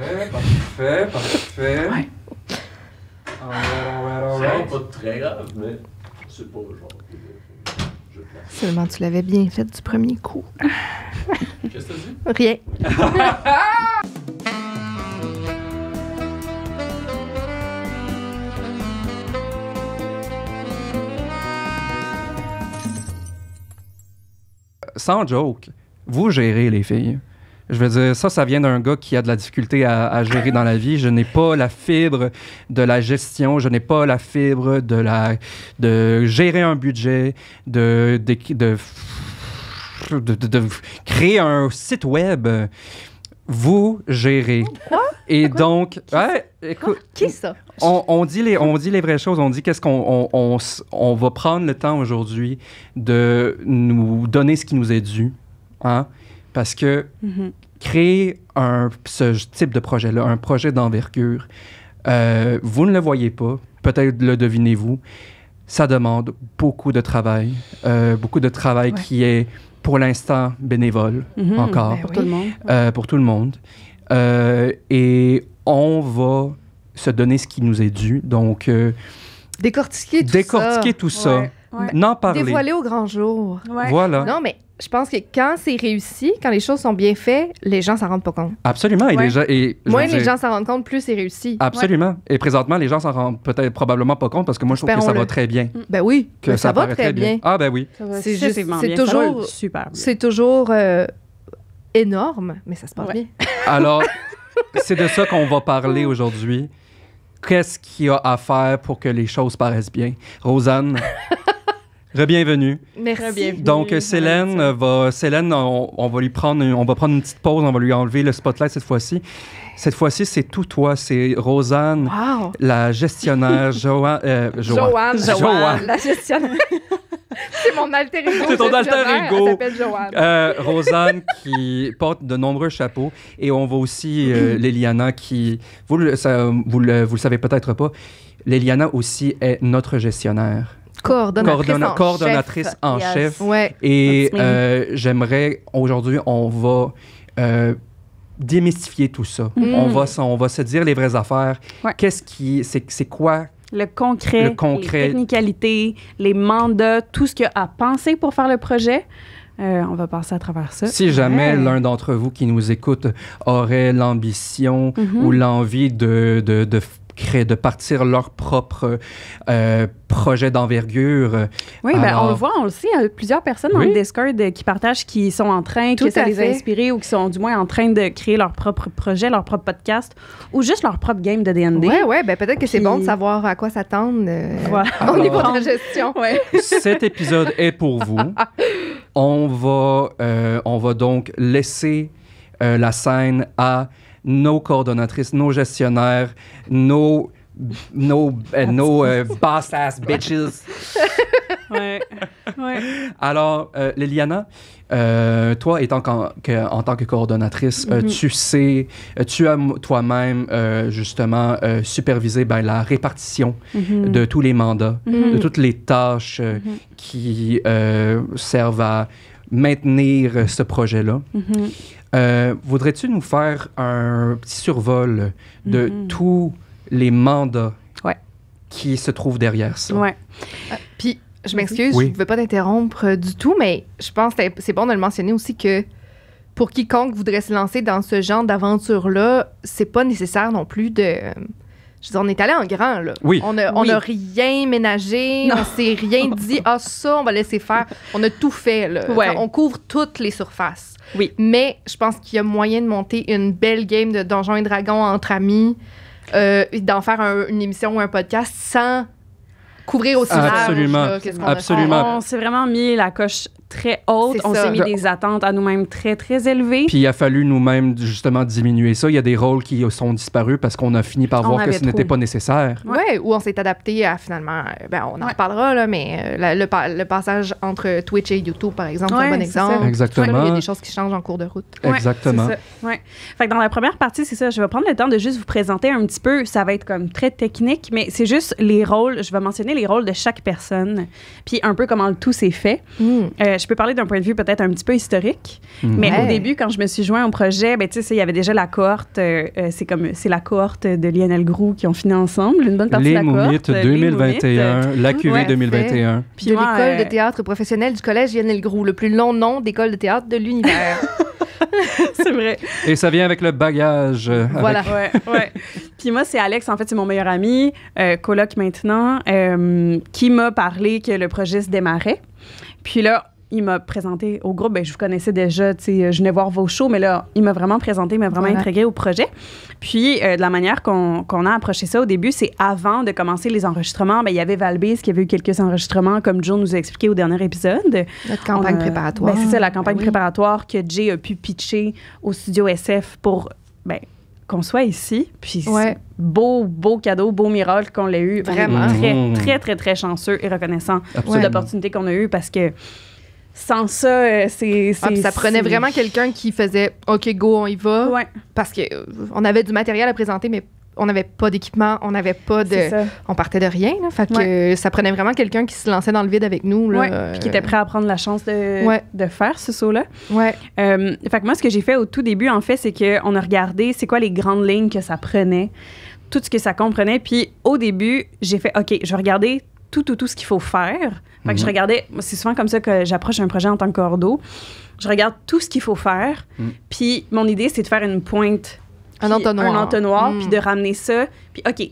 Parfait. Ouais. Alright. C'est pas très grave, mais c'est pas genre. Je place. Seulement tu l'avais bien fait du premier coup. Qu'est-ce que t'as dit? Rien. Sans joke, vous gérez les filles. Je veux dire, ça vient d'un gars qui a de la difficulté à gérer dans la vie. Je n'ai pas la fibre de la gestion, je n'ai pas la fibre de gérer un budget, de créer un site web. Vous gérez. Quoi? Et donc, ouais, écoute, Qui ça? on dit les vraies choses. On dit qu'est-ce on va prendre le temps aujourd'hui de nous donner ce qui nous est dû, hein? Parce que créer ce type de projet-là, un projet d'envergure, vous ne le voyez pas, peut-être le devinez-vous, ça demande beaucoup de travail qui est pour l'instant bénévole encore. Ben Pour oui. tout le monde. Pour tout le monde. Et on va se donner ce qui nous est dû. Donc, Décortiquer tout ça. Ouais. Ouais. N'en parler. Dévoiler au grand jour. Ouais. Voilà. Non, mais je pense que quand c'est réussi, quand les choses sont bien faites, les gens s'en rendent pas compte. Absolument. Et Ouais. les gens, et, je Moins veux les dire, gens s'en rendent compte, plus c'est réussi. Absolument. Et présentement, les gens s'en rendent peut-être probablement pas compte parce que moi, je trouve que ça va Espérons-le. très bien. Ben oui, Que mais ça va paraît très bien. Ah, ben oui. Ça va C'est excessivement juste- c'est bien. Ça va toujours- super bien. C'est toujours énorme, mais ça se passe Ouais. bien. Alors, c'est de ça qu'on va parler aujourd'hui. Qu'est-ce qu'il y a à faire pour que les choses paraissent bien? Rosanne, re-bienvenue. Merci. Très bien. Donc, Oui, Célène, on va lui prendre, on va prendre une petite pause, on va lui enlever le spotlight cette fois-ci. Cette fois-ci, c'est tout toi, c'est Rosanne, Wow. la gestionnaire Joanne. La gestionnaire. C'est mon alter ego. C'est ton alter gestionnaire. ego. Elle s'appelle Joanne. Rosanne qui porte de nombreux chapeaux. Et on va aussi Léliana qui, vous le savez peut-être pas, Léliana aussi est notre gestionnaire. Coordonnatrice en Yes. chef. Ouais. Et That's j'aimerais, aujourd'hui, on va démystifier tout ça. On va se dire les vraies affaires. Ouais. C'est quoi? Le concret, les technicalités, les mandats, tout ce qu'il y a à penser pour faire le projet. On va passer à travers ça. Si jamais Ouais. l'un d'entre vous qui nous écoute aurait l'ambition ou l'envie de partir leur propre projet d'envergure. Oui, ben, alors- on le voit, on le sait. Il y a plusieurs personnes dans Oui. le Discord qui partagent, qui sont en train, Tout qui essaient à de les fait. inspirer ou qui sont du moins en train de créer leur propre projet, leur propre podcast ou juste leur propre game de D&D. Ouais, ben peut-être que c'est Puis- bon de savoir à quoi s'attendre Voilà. au niveau de Alors- la gestion. Ouais. Cet épisode est pour vous. On va donc laisser la scène à nos coordonnatrices, nos gestionnaires, nos boss-ass bitches. Ouais. Ouais. Alors, Léliana, toi, en tant que coordonnatrice, tu as toi-même, justement, supervisé la répartition de tous les mandats, de toutes les tâches qui servent à maintenir ce projet-là. Voudrais-tu nous faire un petit survol de tous les mandats Ouais. qui se trouvent derrière ça? Ouais. Puis, je m'excuse, Oui. je ne veux pas t'interrompre du tout, mais je pense que c'est bon de le mentionner aussi que pour quiconque voudrait se lancer dans ce genre d'aventure-là, c'est pas nécessaire non plus de... Je veux dire, on est allé en grand, là. Oui. On a rien ménagé, on s'est rien dit. Ah, ça, on va laisser faire. On a tout fait, là. Ouais. On couvre toutes les surfaces. Oui. Mais je pense qu'il y a moyen de monter une belle game de Donjons et Dragons entre amis, d'en faire une émission ou un podcast sans couvrir aussi large. Absolument. là, qu'est-ce qu'on a fait. Absolument. On s'est vraiment mis la coche très haute. C'est On ça. s'est mis des attentes à nous-mêmes très, très élevées. Puis il a fallu nous-mêmes justement diminuer ça. Il y a des rôles qui sont disparus parce qu'on a fini par On voir que avait ce n'était trop. pas nécessaire. Ouais, où on s'est adapté à finalement, on en reparlera, là, mais le passage entre Twitch et YouTube, par exemple, c'est Ouais, un bon c'est exemple. ça. Exactement. Il y a des choses qui changent en cours de route. Ouais, Exactement. c'est ça. Ouais. Fait que dans la première partie, c'est ça. Je vais prendre le temps de juste vous présenter un petit peu. Ça va être comme très technique, mais c'est juste les rôles. Je vais mentionner les rôles de chaque personne, puis un peu comment le tout s'est fait. je peux parler d'un point de vue peut-être un petit peu historique, mais au début, quand je me suis joint au projet, ben, tu sais, il y avait déjà la cohorte, c'est la cohorte de Lionel Groux qui ont fini ensemble, une bonne partie de la cohorte. Les Moumites 2021, la QV 2021. Puis de l'école de théâtre professionnelle du collège Lionel Groux, le plus long nom d'école de théâtre de l'univers. C'est vrai. Et ça vient avec le bagage. Voilà. Ouais. Puis moi, c'est Alex, en fait, c'est mon meilleur ami, coloc maintenant, qui m'a parlé que le projet se démarrait. Puis là, il m'a présenté au groupe. Ben, je vous connaissais déjà, tu sais, je venais voir vos shows, mais là, il m'a vraiment présenté, il m'a vraiment intrigué au projet. Puis, de la manière qu'on a approché ça au début, c'est avant de commencer les enregistrements. Ben, il y avait Valbise qui avait eu quelques enregistrements, comme Joe nous a expliqué au dernier épisode. Notre campagne préparatoire. Ben, c'est ça, la campagne préparatoire que Jay a pu pitcher au studio SF pour, ben, qu'on soit ici. Puis, beau cadeau, beau miracle qu'on l'ait eu. Vraiment. Très chanceux et reconnaissant de l'opportunité qu'on a eue parce que sans ça, ça prenait vraiment quelqu'un qui faisait « OK, go, on y va ». Parce qu'on avait du matériel à présenter, mais on n'avait pas d'équipement, on n'avait pas de... On partait de rien, là. Fait que ça prenait vraiment quelqu'un qui se lançait dans le vide avec nous, là. Puis qui était prêt à prendre la chance de faire ce saut-là. Fait que moi, ce que j'ai fait au tout début, en fait, c'est qu'on a regardé c'est quoi les grandes lignes que ça prenait, tout ce que ça comprenait. Puis au début, j'ai fait « OK, je vais regarder tout ce qu'il faut faire ». Fait que je regardais, c'est souvent comme ça que j'approche un projet en tant que cordeau. Je regarde tout ce qu'il faut faire. Puis mon idée, c'est de faire une pointe, un entonnoir, puis de ramener ça. Puis OK,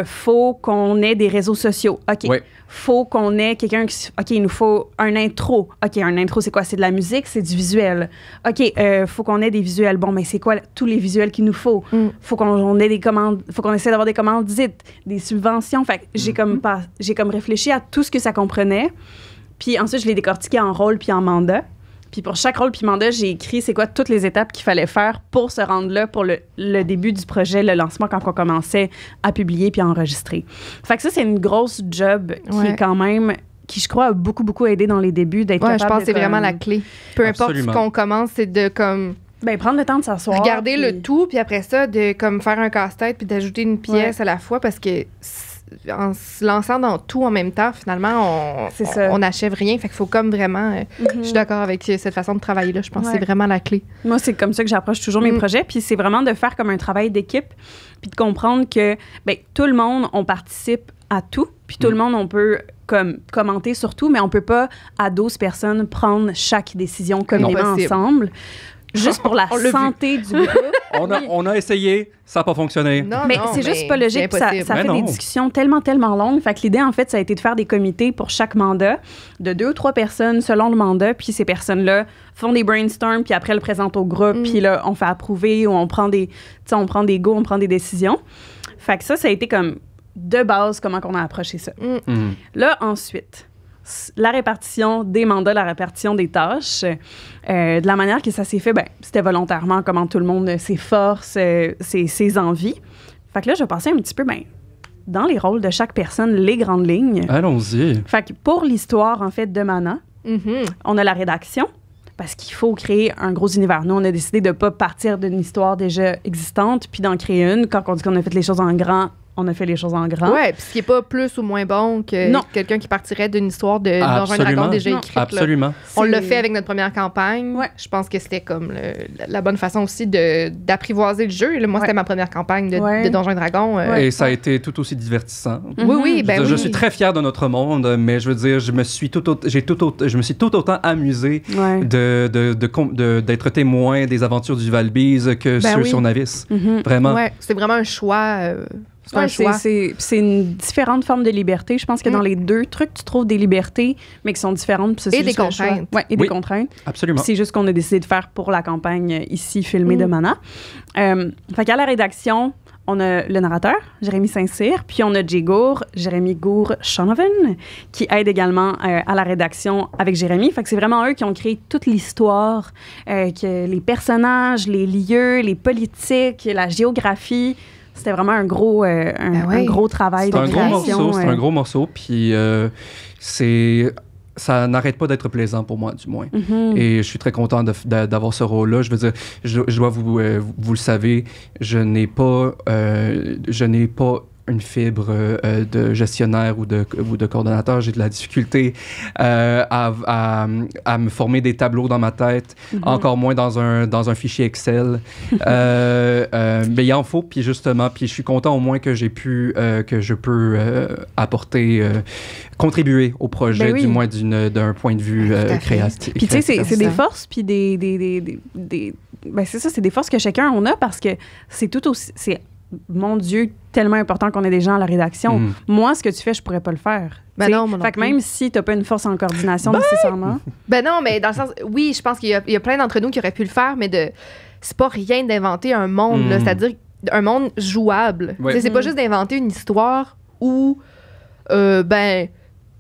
faut qu'on ait des réseaux sociaux. OK, faut qu'on ait quelqu'un qui... OK, il nous faut un intro. OK, un intro, c'est quoi? C'est de la musique, c'est du visuel. OK, faut qu'on ait des visuels. Bon, mais c'est quoi tous les visuels qu'il nous faut? Faut qu'on ait des commandes... Faut qu'on essaie d'avoir des commandites, des subventions. Fait que j'ai comme réfléchi à tout ce que ça comprenait. Puis ensuite, je l'ai décortiqué en rôle puis en mandat. Puis pour chaque rôle puis mandat, j'ai écrit c'est quoi toutes les étapes qu'il fallait faire pour se rendre là pour le début du projet, le lancement, quand on commençait à publier puis à enregistrer. Fait que ça, c'est une grosse job qui est quand même... qui, je crois, a beaucoup aidé dans les débuts d'être capable. Je pense que c'est vraiment la clé. Peu importe ce qu'on commence, c'est de comme... Ben, prendre le temps de s'asseoir. Regarder le tout, puis après ça, de comme faire un casse-tête puis d'ajouter une pièce à la fois parce que... en se lançant dans tout en même temps, finalement, on n'achève rien. Fait qu'il faut comme vraiment... Je suis d'accord avec cette façon de travailler-là. Je pense que c'est vraiment la clé. Moi, c'est comme ça que j'approche toujours mes projets. Puis c'est vraiment de faire comme un travail d'équipe puis de comprendre que tout le monde, on participe à tout. Puis tout le monde, on peut comme commenter sur tout, mais on peut pas, à 12 personnes, prendre chaque décision communément ensemble. Juste pour la santé du groupe. On a essayé, ça n'a pas fonctionné. Mais c'est juste pas logique. Ça fait des discussions tellement longues. Fait que l'idée, en fait, ça a été de faire des comités pour chaque mandat, de 2 ou 3 personnes selon le mandat. Puis ces personnes-là font des brainstorms, puis après, elles le présentent au groupe. Puis là, on fait approuver ou on prend des go, on prend des décisions. Fait que ça a été comme de base comment on a approché ça. Là, ensuite... la répartition des mandats, la répartition des tâches, de la manière que ça s'est fait, c'était volontairement, comment tout le monde, ses forces, ses envies. Fait que là, je vais passer un petit peu, dans les rôles de chaque personne, les grandes lignes. Allons-y. Fait que pour l'histoire, en fait, de Mana, on a la rédaction, parce qu'il faut créer un gros univers. Nous, on a décidé de ne pas partir d'une histoire déjà existante, puis d'en créer une. Quand on dit qu'on a fait les choses en grand, on a fait les choses en grand. Ouais, puis ce qui n'est pas plus ou moins bon que quelqu'un qui partirait d'une histoire de Donjons et Dragons déjà écrite. Absolument. On l'a fait avec notre première campagne. Ouais. Je pense que c'était comme la bonne façon aussi d'apprivoiser le jeu. Là, moi, c'était ma première campagne de Donjons et Dragons. Et ça a été tout aussi divertissant. Oui. Je suis très fier de notre monde, mais je veux dire, je me suis tout autant amusé d'être témoin des aventures du Valbise que sur Navis. Vraiment. Ouais, c'était vraiment un choix... c'est une différente forme de liberté. Je pense que dans les deux trucs, tu trouves des libertés, mais qui sont différentes. Et des contraintes. Des contraintes. Absolument. C'est juste qu'on a décidé de faire pour la campagne ici, filmée de Mana. Fait qu'à la rédaction, on a le narrateur, Jérémy Saint-Cyr, puis on a Jay Gour, Jérémy Gour-Shonoven, qui aide également à la rédaction avec Jérémy. Fait que c'est vraiment eux qui ont créé toute l'histoire, que les personnages, les lieux, les politiques, la géographie. C'était vraiment un gros travail de création. C'est un gros morceau, puis ça n'arrête pas d'être plaisant pour moi, du moins. Et je suis très content d'avoir ce rôle-là. Je veux dire, je dois vous le savez, je n'ai pas une fibre de gestionnaire ou de coordonnateur. J'ai de la difficulté à me former des tableaux dans ma tête, encore moins dans un fichier Excel. Mais il en faut, puis justement, puis je suis content au moins que je peux apporter, contribuer au projet, du moins d'un point de vue créatif. Puis tu sais, c'est des forces, puis ben c'est ça, c'est des forces que chacun on a parce que c'est tout aussi, c'est, mon Dieu, tellement important qu'on ait des gens à la rédaction. Moi, ce que tu fais, je pourrais pas le faire. Ben non, moi non fait que plus. même si t'as pas une force en coordination nécessairement. Ben non, mais dans le sens, oui, je pense qu'il y a plein d'entre nous qui auraient pu le faire, mais c'est pas rien d'inventer un monde, là, c'est-à-dire un monde jouable. Ouais. C'est pas juste d'inventer une histoire où,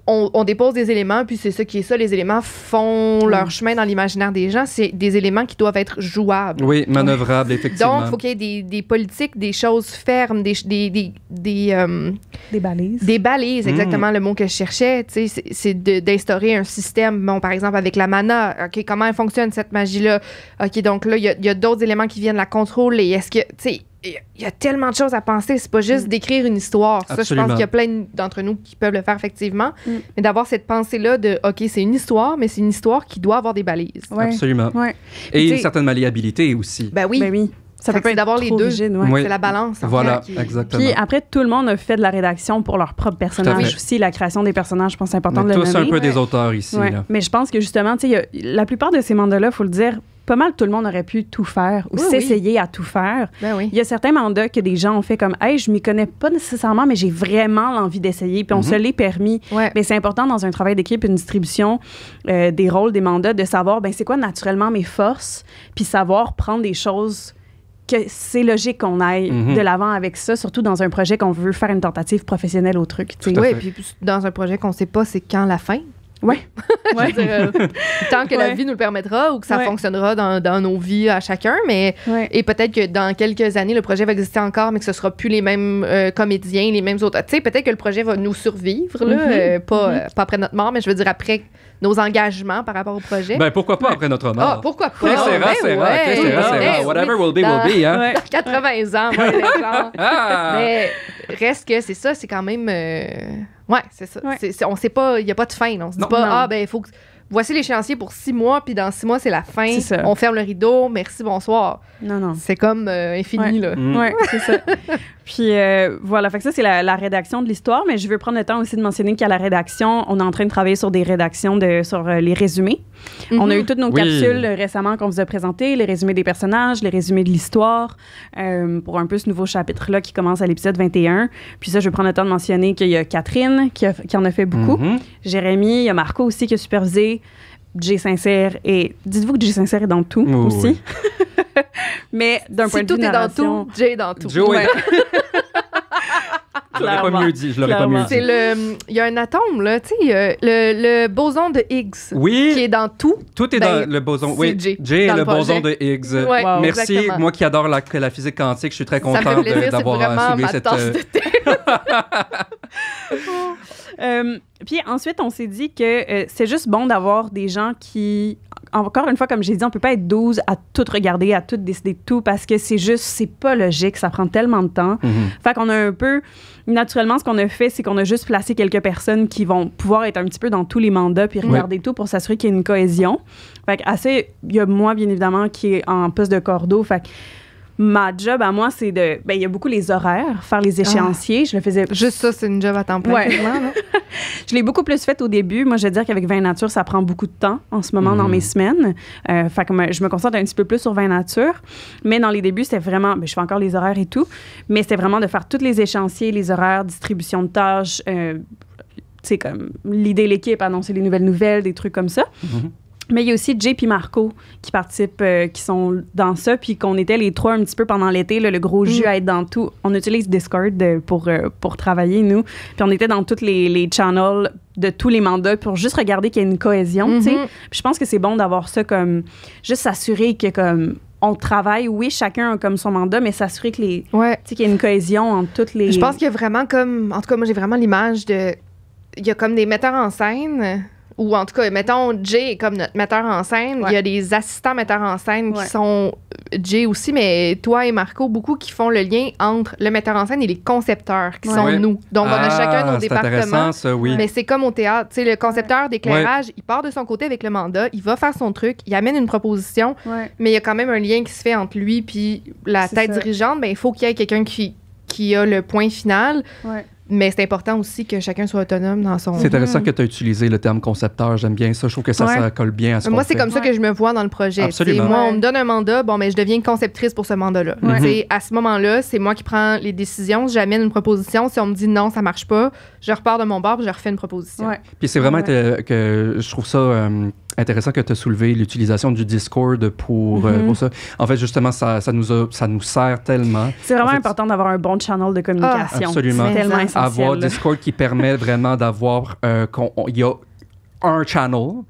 on dépose des éléments, puis c'est ça qui est ça. Les éléments font leur chemin dans l'imaginaire des gens. C'est des éléments qui doivent être jouables. Oui, manœuvrables, effectivement. Donc, il faut qu'il y ait des politiques, des choses fermes, des balises. Des balises, exactement le mot que je cherchais. C'est d'instaurer un système, bon, par exemple, avec la mana. OK, comment elle fonctionne, cette magie-là? OK, donc là, il y a d'autres éléments qui viennent la contrôler. Est-ce que, tu sais, il y a tellement de choses à penser. C'est pas juste d'écrire une histoire. Ça, je pense qu'il y a plein d'entre nous qui peuvent le faire, effectivement. Mais d'avoir cette pensée-là de, OK, c'est une histoire, mais c'est une histoire qui doit avoir des balises. Ouais. Absolument. Ouais. Et une certaine malléabilité aussi. Ben oui. Ben oui. Ça peut pas être d'avoir les deux. Rigide, c'est la balance. Voilà, exactement. Puis après, tout le monde a fait de la rédaction pour leur propre personnage aussi. La création des personnages, je pense que c'est important de le nommer. Tous un peu des auteurs ici. Là. Mais je pense que justement, tu sais, la plupart de ces mandats-là, il faut le dire, pas mal tout le monde aurait pu tout faire ou s'essayer à tout faire. Il y a certains mandats que des gens ont fait comme « Hey, je m'y connais pas nécessairement, mais j'ai vraiment l'envie d'essayer. » Puis on se l'est permis. Mais c'est important dans un travail d'équipe, une distribution des rôles, des mandats, de savoir c'est quoi naturellement mes forces, puis savoir prendre des choses que c'est logique qu'on aille de l'avant avec ça, surtout dans un projet qu'on veut faire une tentative professionnelle au truc. Oui, puis dans un projet qu'on sait pas c'est quand la fin. Oui. Tant que la vie nous le permettra ou que ça fonctionnera dans nos vies à chacun, mais et peut-être que dans quelques années, le projet va exister encore, mais que ce sera plus les mêmes comédiens, les mêmes auteurs. Tu sais, peut-être que le projet va nous survivre, là, pas après notre mort, mais je veux dire après nos engagements par rapport au projet. Ben pourquoi pas après notre mort? Ah, pourquoi pas? C'est rare. Whatever will be, will be. Hein? Dans 80 ans, mais reste que c'est ça, c'est quand même... Ouais, c'est ça. On sait pas, il n'y a pas de fin. On se dit pas, il faut que... Voici l'échéancier pour 6 mois, puis dans 6 mois, c'est la fin. On ferme le rideau, merci, bonsoir. Non. C'est comme infini, là. Oui, c'est ça. Puis voilà, fait que ça, c'est la rédaction de l'histoire, mais je veux prendre le temps aussi de mentionner qu'à la rédaction, on est en train de travailler sur des rédactions sur les résumés. On a eu toutes nos capsules récemment qu'on vous a présentées, les résumés des personnages, les résumés de l'histoire, pour un peu ce nouveau chapitre-là qui commence à l'épisode 21. Puis ça, je veux prendre le temps de mentionner qu'il y a Catherine qui en a fait beaucoup, Jérémy, il y a Marco aussi qui a supervisé, Jay Sincère, et dites-vous que Jay Sincère est dans tout aussi. Oui. Mais d'un point de vue narration... Si tout est dans tout, Jay est dans tout. Je l'aurais pas mieux dit. Il y a un atome, là, tu sais, le boson de Higgs. Oui. Qui est dans tout. Tout est dans le boson. Oui, Jay est le boson de Higgs. Ouais, merci. Exactement. Moi qui adore la physique quantique, je suis très content d'avoir soulevé cette... Puis ensuite, on s'est dit que c'est juste bon d'avoir des gens qui... Encore une fois, comme j'ai dit, on peut pas être 12 à tout regarder, à tout décider de tout, parce que c'est pas logique, ça prend tellement de temps. Fait qu'on a un peu... Naturellement, ce qu'on a fait, c'est qu'on a juste placé quelques personnes qui vont pouvoir être un petit peu dans tous les mandats puis regarder tout pour s'assurer qu'il y ait une cohésion. Fait il y a moi, bien évidemment, qui est en poste de cordeau. Fait que ma job à moi, c'est de... il y a beaucoup les horaires, faire les échéanciers. Je le faisais... Juste ça, c'est une job à temps plein. Ouais. Je l'ai beaucoup plus fait au début. Moi, je veux dire qu'avec Vin Nature, ça prend beaucoup de temps en ce moment dans mes semaines. Fait que je me concentre un petit peu plus sur Vin Nature. Mais dans les débuts, c'était vraiment... je fais encore les horaires et tout. Mais c'était vraiment de faire tous les échéanciers, les horaires, distribution de tâches, tu sais, comme l'idée l'équipe, annoncer les nouvelles nouvelles, des trucs comme ça. Mais il y a aussi Jay et Marco qui participent, qui sont dans ça, puis qu'on était les trois un petit peu pendant l'été, là, le gros jus à être dans tout. On utilise Discord pour travailler, nous. Puis on était dans tous les channels de tous les mandats pour juste regarder qu'il y a une cohésion, tu sais. Puis je pense que c'est bon d'avoir ça comme... Juste s'assurer que comme... On travaille, oui, chacun a comme son mandat, mais s'assurer que tu sais, qu'il y a une cohésion entre toutes les... Je pense qu'il y a vraiment comme... En tout cas, moi, j'ai vraiment l'image de... Il y a comme des metteurs en scène... ou en tout cas, mettons, Jay est comme notre metteur en scène. Il y a des assistants metteurs en scène qui sont Jay aussi, mais toi et Marco, beaucoup qui font le lien entre le metteur en scène et les concepteurs, qui sont nous. Donc, on a chacun nos départements. Ça, oui. Mais c'est comme au théâtre. Tu sais, le concepteur d'éclairage, il part de son côté avec le mandat, il va faire son truc, il amène une proposition, mais il y a quand même un lien qui se fait entre lui puis la tête dirigeante. Ben, il faut qu'il y ait quelqu'un qui a le point final. Mais c'est important aussi que chacun soit autonome dans son... C'est intéressant que tu as utilisé le terme concepteur. J'aime bien ça. Je trouve que ça colle bien à ce qu'on fait. Moi, c'est comme ça que je me vois dans le projet. Absolument. Moi, on me donne un mandat, je deviens conceptrice pour ce mandat-là. À ce moment-là, c'est moi qui prends les décisions. J'amène une proposition. Si on me dit non, ça marche pas, je repars de mon bord et je refais une proproposition. Puis c'est vraiment que je trouve ça intéressant que tu as soulevé l'utilisation du Discord pour ça. En fait, justement, ça nous sert tellement. C'est vraiment important d'avoir un bon channel de communication. Absolument. C'est tellement essentiel. Avoir Discord qui permet vraiment d'avoir... il y a un channel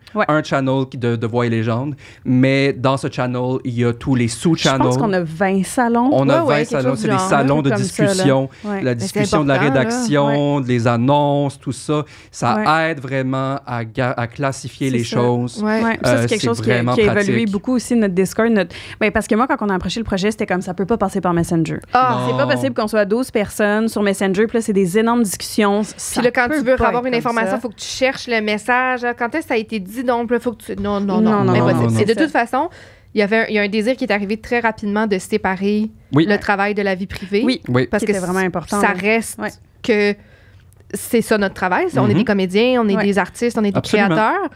de Voix et Légende, mais dans ce channel, il y a tous les sous-channels. Je pense qu'on a 20 salons. On a 20 salons. C'est des salons de discussion. La discussion de la rédaction, les annonces, tout ça. Ça aide vraiment à classifier les choses. Ça, c'est quelque chose qui a évolué beaucoup aussi, notre Discord. Parce que moi, quand on a approché le projet, c'était comme ça peut pas passer par Messenger. C'est pas possible qu'on soit 12 personnes sur Messenger, puis là, c'est des énormes discussions. Puis là, quand tu veux avoir une information, il faut que tu cherches le message. Quand est-ce que ça a été dit? Donc, il faut que tu... Non, impossible. Et de toute façon, il y a un désir qui est arrivé très rapidement de séparer le travail de la vie privée. Parce que c'est vraiment important. Ça reste que c'est ça notre travail. On est des comédiens, on est des artistes, on est des créateurs.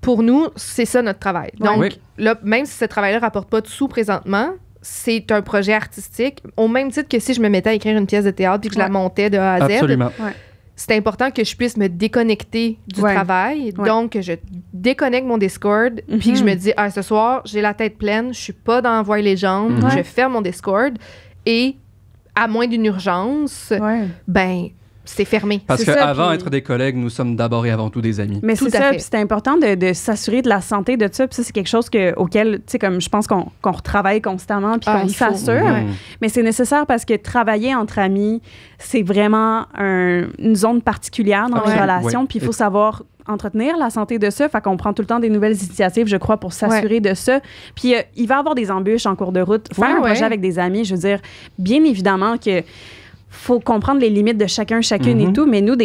Pour nous, c'est ça notre travail. Donc, là, même si ce travail-là ne rapporte pas de sous présentement, c'est un projet artistique, au même titre que si je me mettais à écrire une pièce de théâtre puis que je la montais de A à Z. Absolument. C'est important que je puisse me déconnecter du travail. Donc, que je déconnecte mon Discord, puis que je me dis, ce soir, j'ai la tête pleine, je suis pas dans Voix et Légende, je ferme mon Discord, et à moins d'une urgence, c'est fermé. Parce qu'avant d'être des collègues, nous sommes d'abord et avant tout des amis. Mais c'est ça, puis c'est important de s'assurer de la santé de ça. Puis ça, c'est quelque chose auquel, tu sais, comme je pense qu'on retravaille constamment puis qu'on s'assure. Mais c'est nécessaire parce que travailler entre amis, c'est vraiment une zone particulière dans les relations. Puis il faut savoir entretenir la santé de ça. Fait qu'on prend tout le temps des nouvelles initiatives, je crois, pour s'assurer de ça. Puis il va y avoir des embûches en cours de route. Faire un projet avec des amis, je veux dire, bien évidemment que faut comprendre les limites de chacune et tout, mais nous,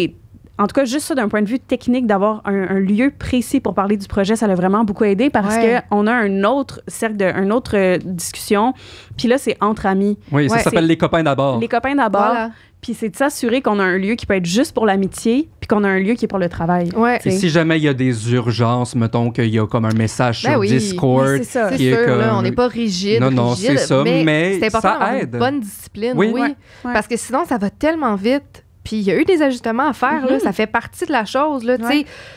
en tout cas, juste ça d'un point de vue technique, d'avoir un lieu précis pour parler du projet, ça l'a vraiment beaucoup aidé parce qu'on a un autre cercle, une autre discussion. Puis là, c'est entre amis. Oui, ça s'appelle les copains d'abord. Les copains d'abord. Voilà. Puis c'est de s'assurer qu'on a un lieu qui peut être juste pour l'amitié, puis qu'on a un lieu qui est pour le travail. Et si jamais il y a des urgences, mettons qu'il y a comme un message sur Discord. C'est ça. C'est sûr, là, on n'est pas rigide. Non, c'est ça, mais c'est important d'avoir une bonne discipline. Parce que sinon, ça va tellement vite. Puis il y a eu des ajustements à faire, là, ça fait partie de la chose. Là,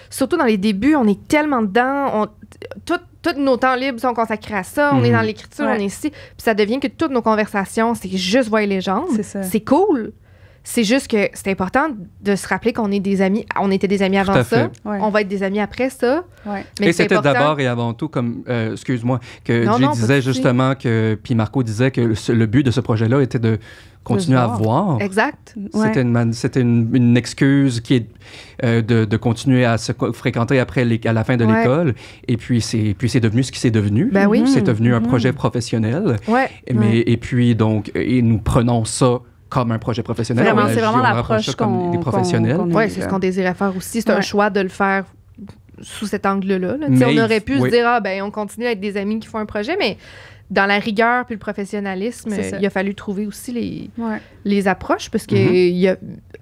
surtout dans les débuts, on est tellement dedans. Tous nos temps libres sont consacrés à ça. On est dans l'écriture, on est ici. Puis ça devient que toutes nos conversations, c'est juste Voix et Légende. C'est cool. C'est juste que c'est important de se rappeler qu'on est des amis. On était des amis avant ça. On va être des amis après ça. Mais et c'était d'abord et avant tout, comme, excuse-moi, que Jay disait justement que, puis Marco disait que le but de ce projet-là était de continuer à voir. Exact. C'était une excuse qui est de continuer à se fréquenter après à la fin de l'école. Et puis c'est devenu ce qui c'est devenu. C'est devenu un projet professionnel. Et puis donc, et nous prenons ça comme un projet professionnel. C'est vraiment l'approche comme des professionnels. Oui, c'est ce qu'on désirait faire aussi. C'est un choix de le faire sous cet angle-là. On aurait pu se dire, on continue à être des amis qui font un projet, mais dans la rigueur puis le professionnalisme, il a fallu trouver aussi les approches parce que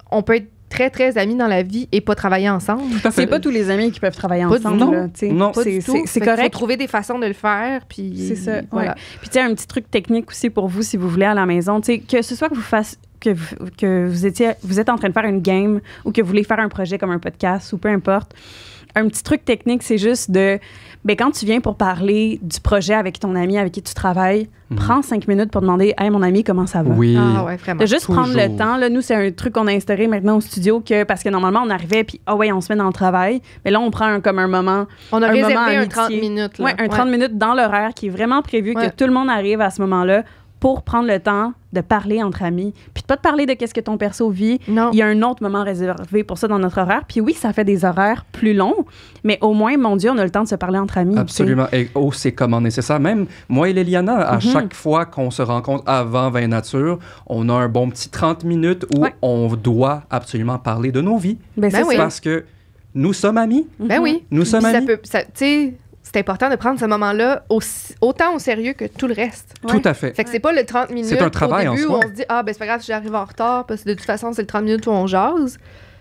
on peut être très, très amis dans la vie et pas travailler ensemble. C'est pas tous les amis qui peuvent travailler ensemble. Non, pas du tout. C'est correct. Il faut trouver des façons de le faire. Puis c'est ça. Voilà. Puis tu sais, un petit truc technique aussi pour vous, si vous voulez, à la maison, que ce soit que vous êtes en train de faire une game ou que vous voulez faire un projet comme un podcast ou peu importe, un petit truc technique, c'est juste quand tu viens pour parler du projet avec ton ami avec qui tu travailles, prends 5 minutes pour demander « Hey, mon ami, comment ça va? » Oui. Vraiment. De juste prendre le temps. Là, nous, c'est un truc qu'on a instauré maintenant au studio parce que normalement, on arrivait puis on se met dans le travail. Mais là, on prend comme un moment. On a réservé un 30 minutes. Oui, un 30 minutes dans l'horaire qui est vraiment prévu que tout le monde arrive à ce moment-là. pour prendre le temps de parler entre amis, puis de pas te parler de qu'est-ce que ton perso vit. Non. Il y a un autre moment réservé pour ça dans notre horaire. Puis oui, ça fait des horaires plus longs, mais au moins, mon Dieu, on a le temps de se parler entre amis. Absolument. Et c'est comment nécessaire. Même moi et Léliana, à chaque fois qu'on se rencontre avant 20 Nature, on a un bon petit 30 minutes où on doit absolument parler de nos vies. Ben, c'est parce que nous sommes amis. Ben oui. Nous sommes amis. Tu sais, c'est important de prendre ce moment-là autant au sérieux que tout le reste. Tout à fait. Fait que c'est pas le 30 minutes c'est un travail au début en soi. où on se dit « Ah, ben c'est pas grave si j'arrive en retard, parce que de toute façon, c'est le 30 minutes où on jase. »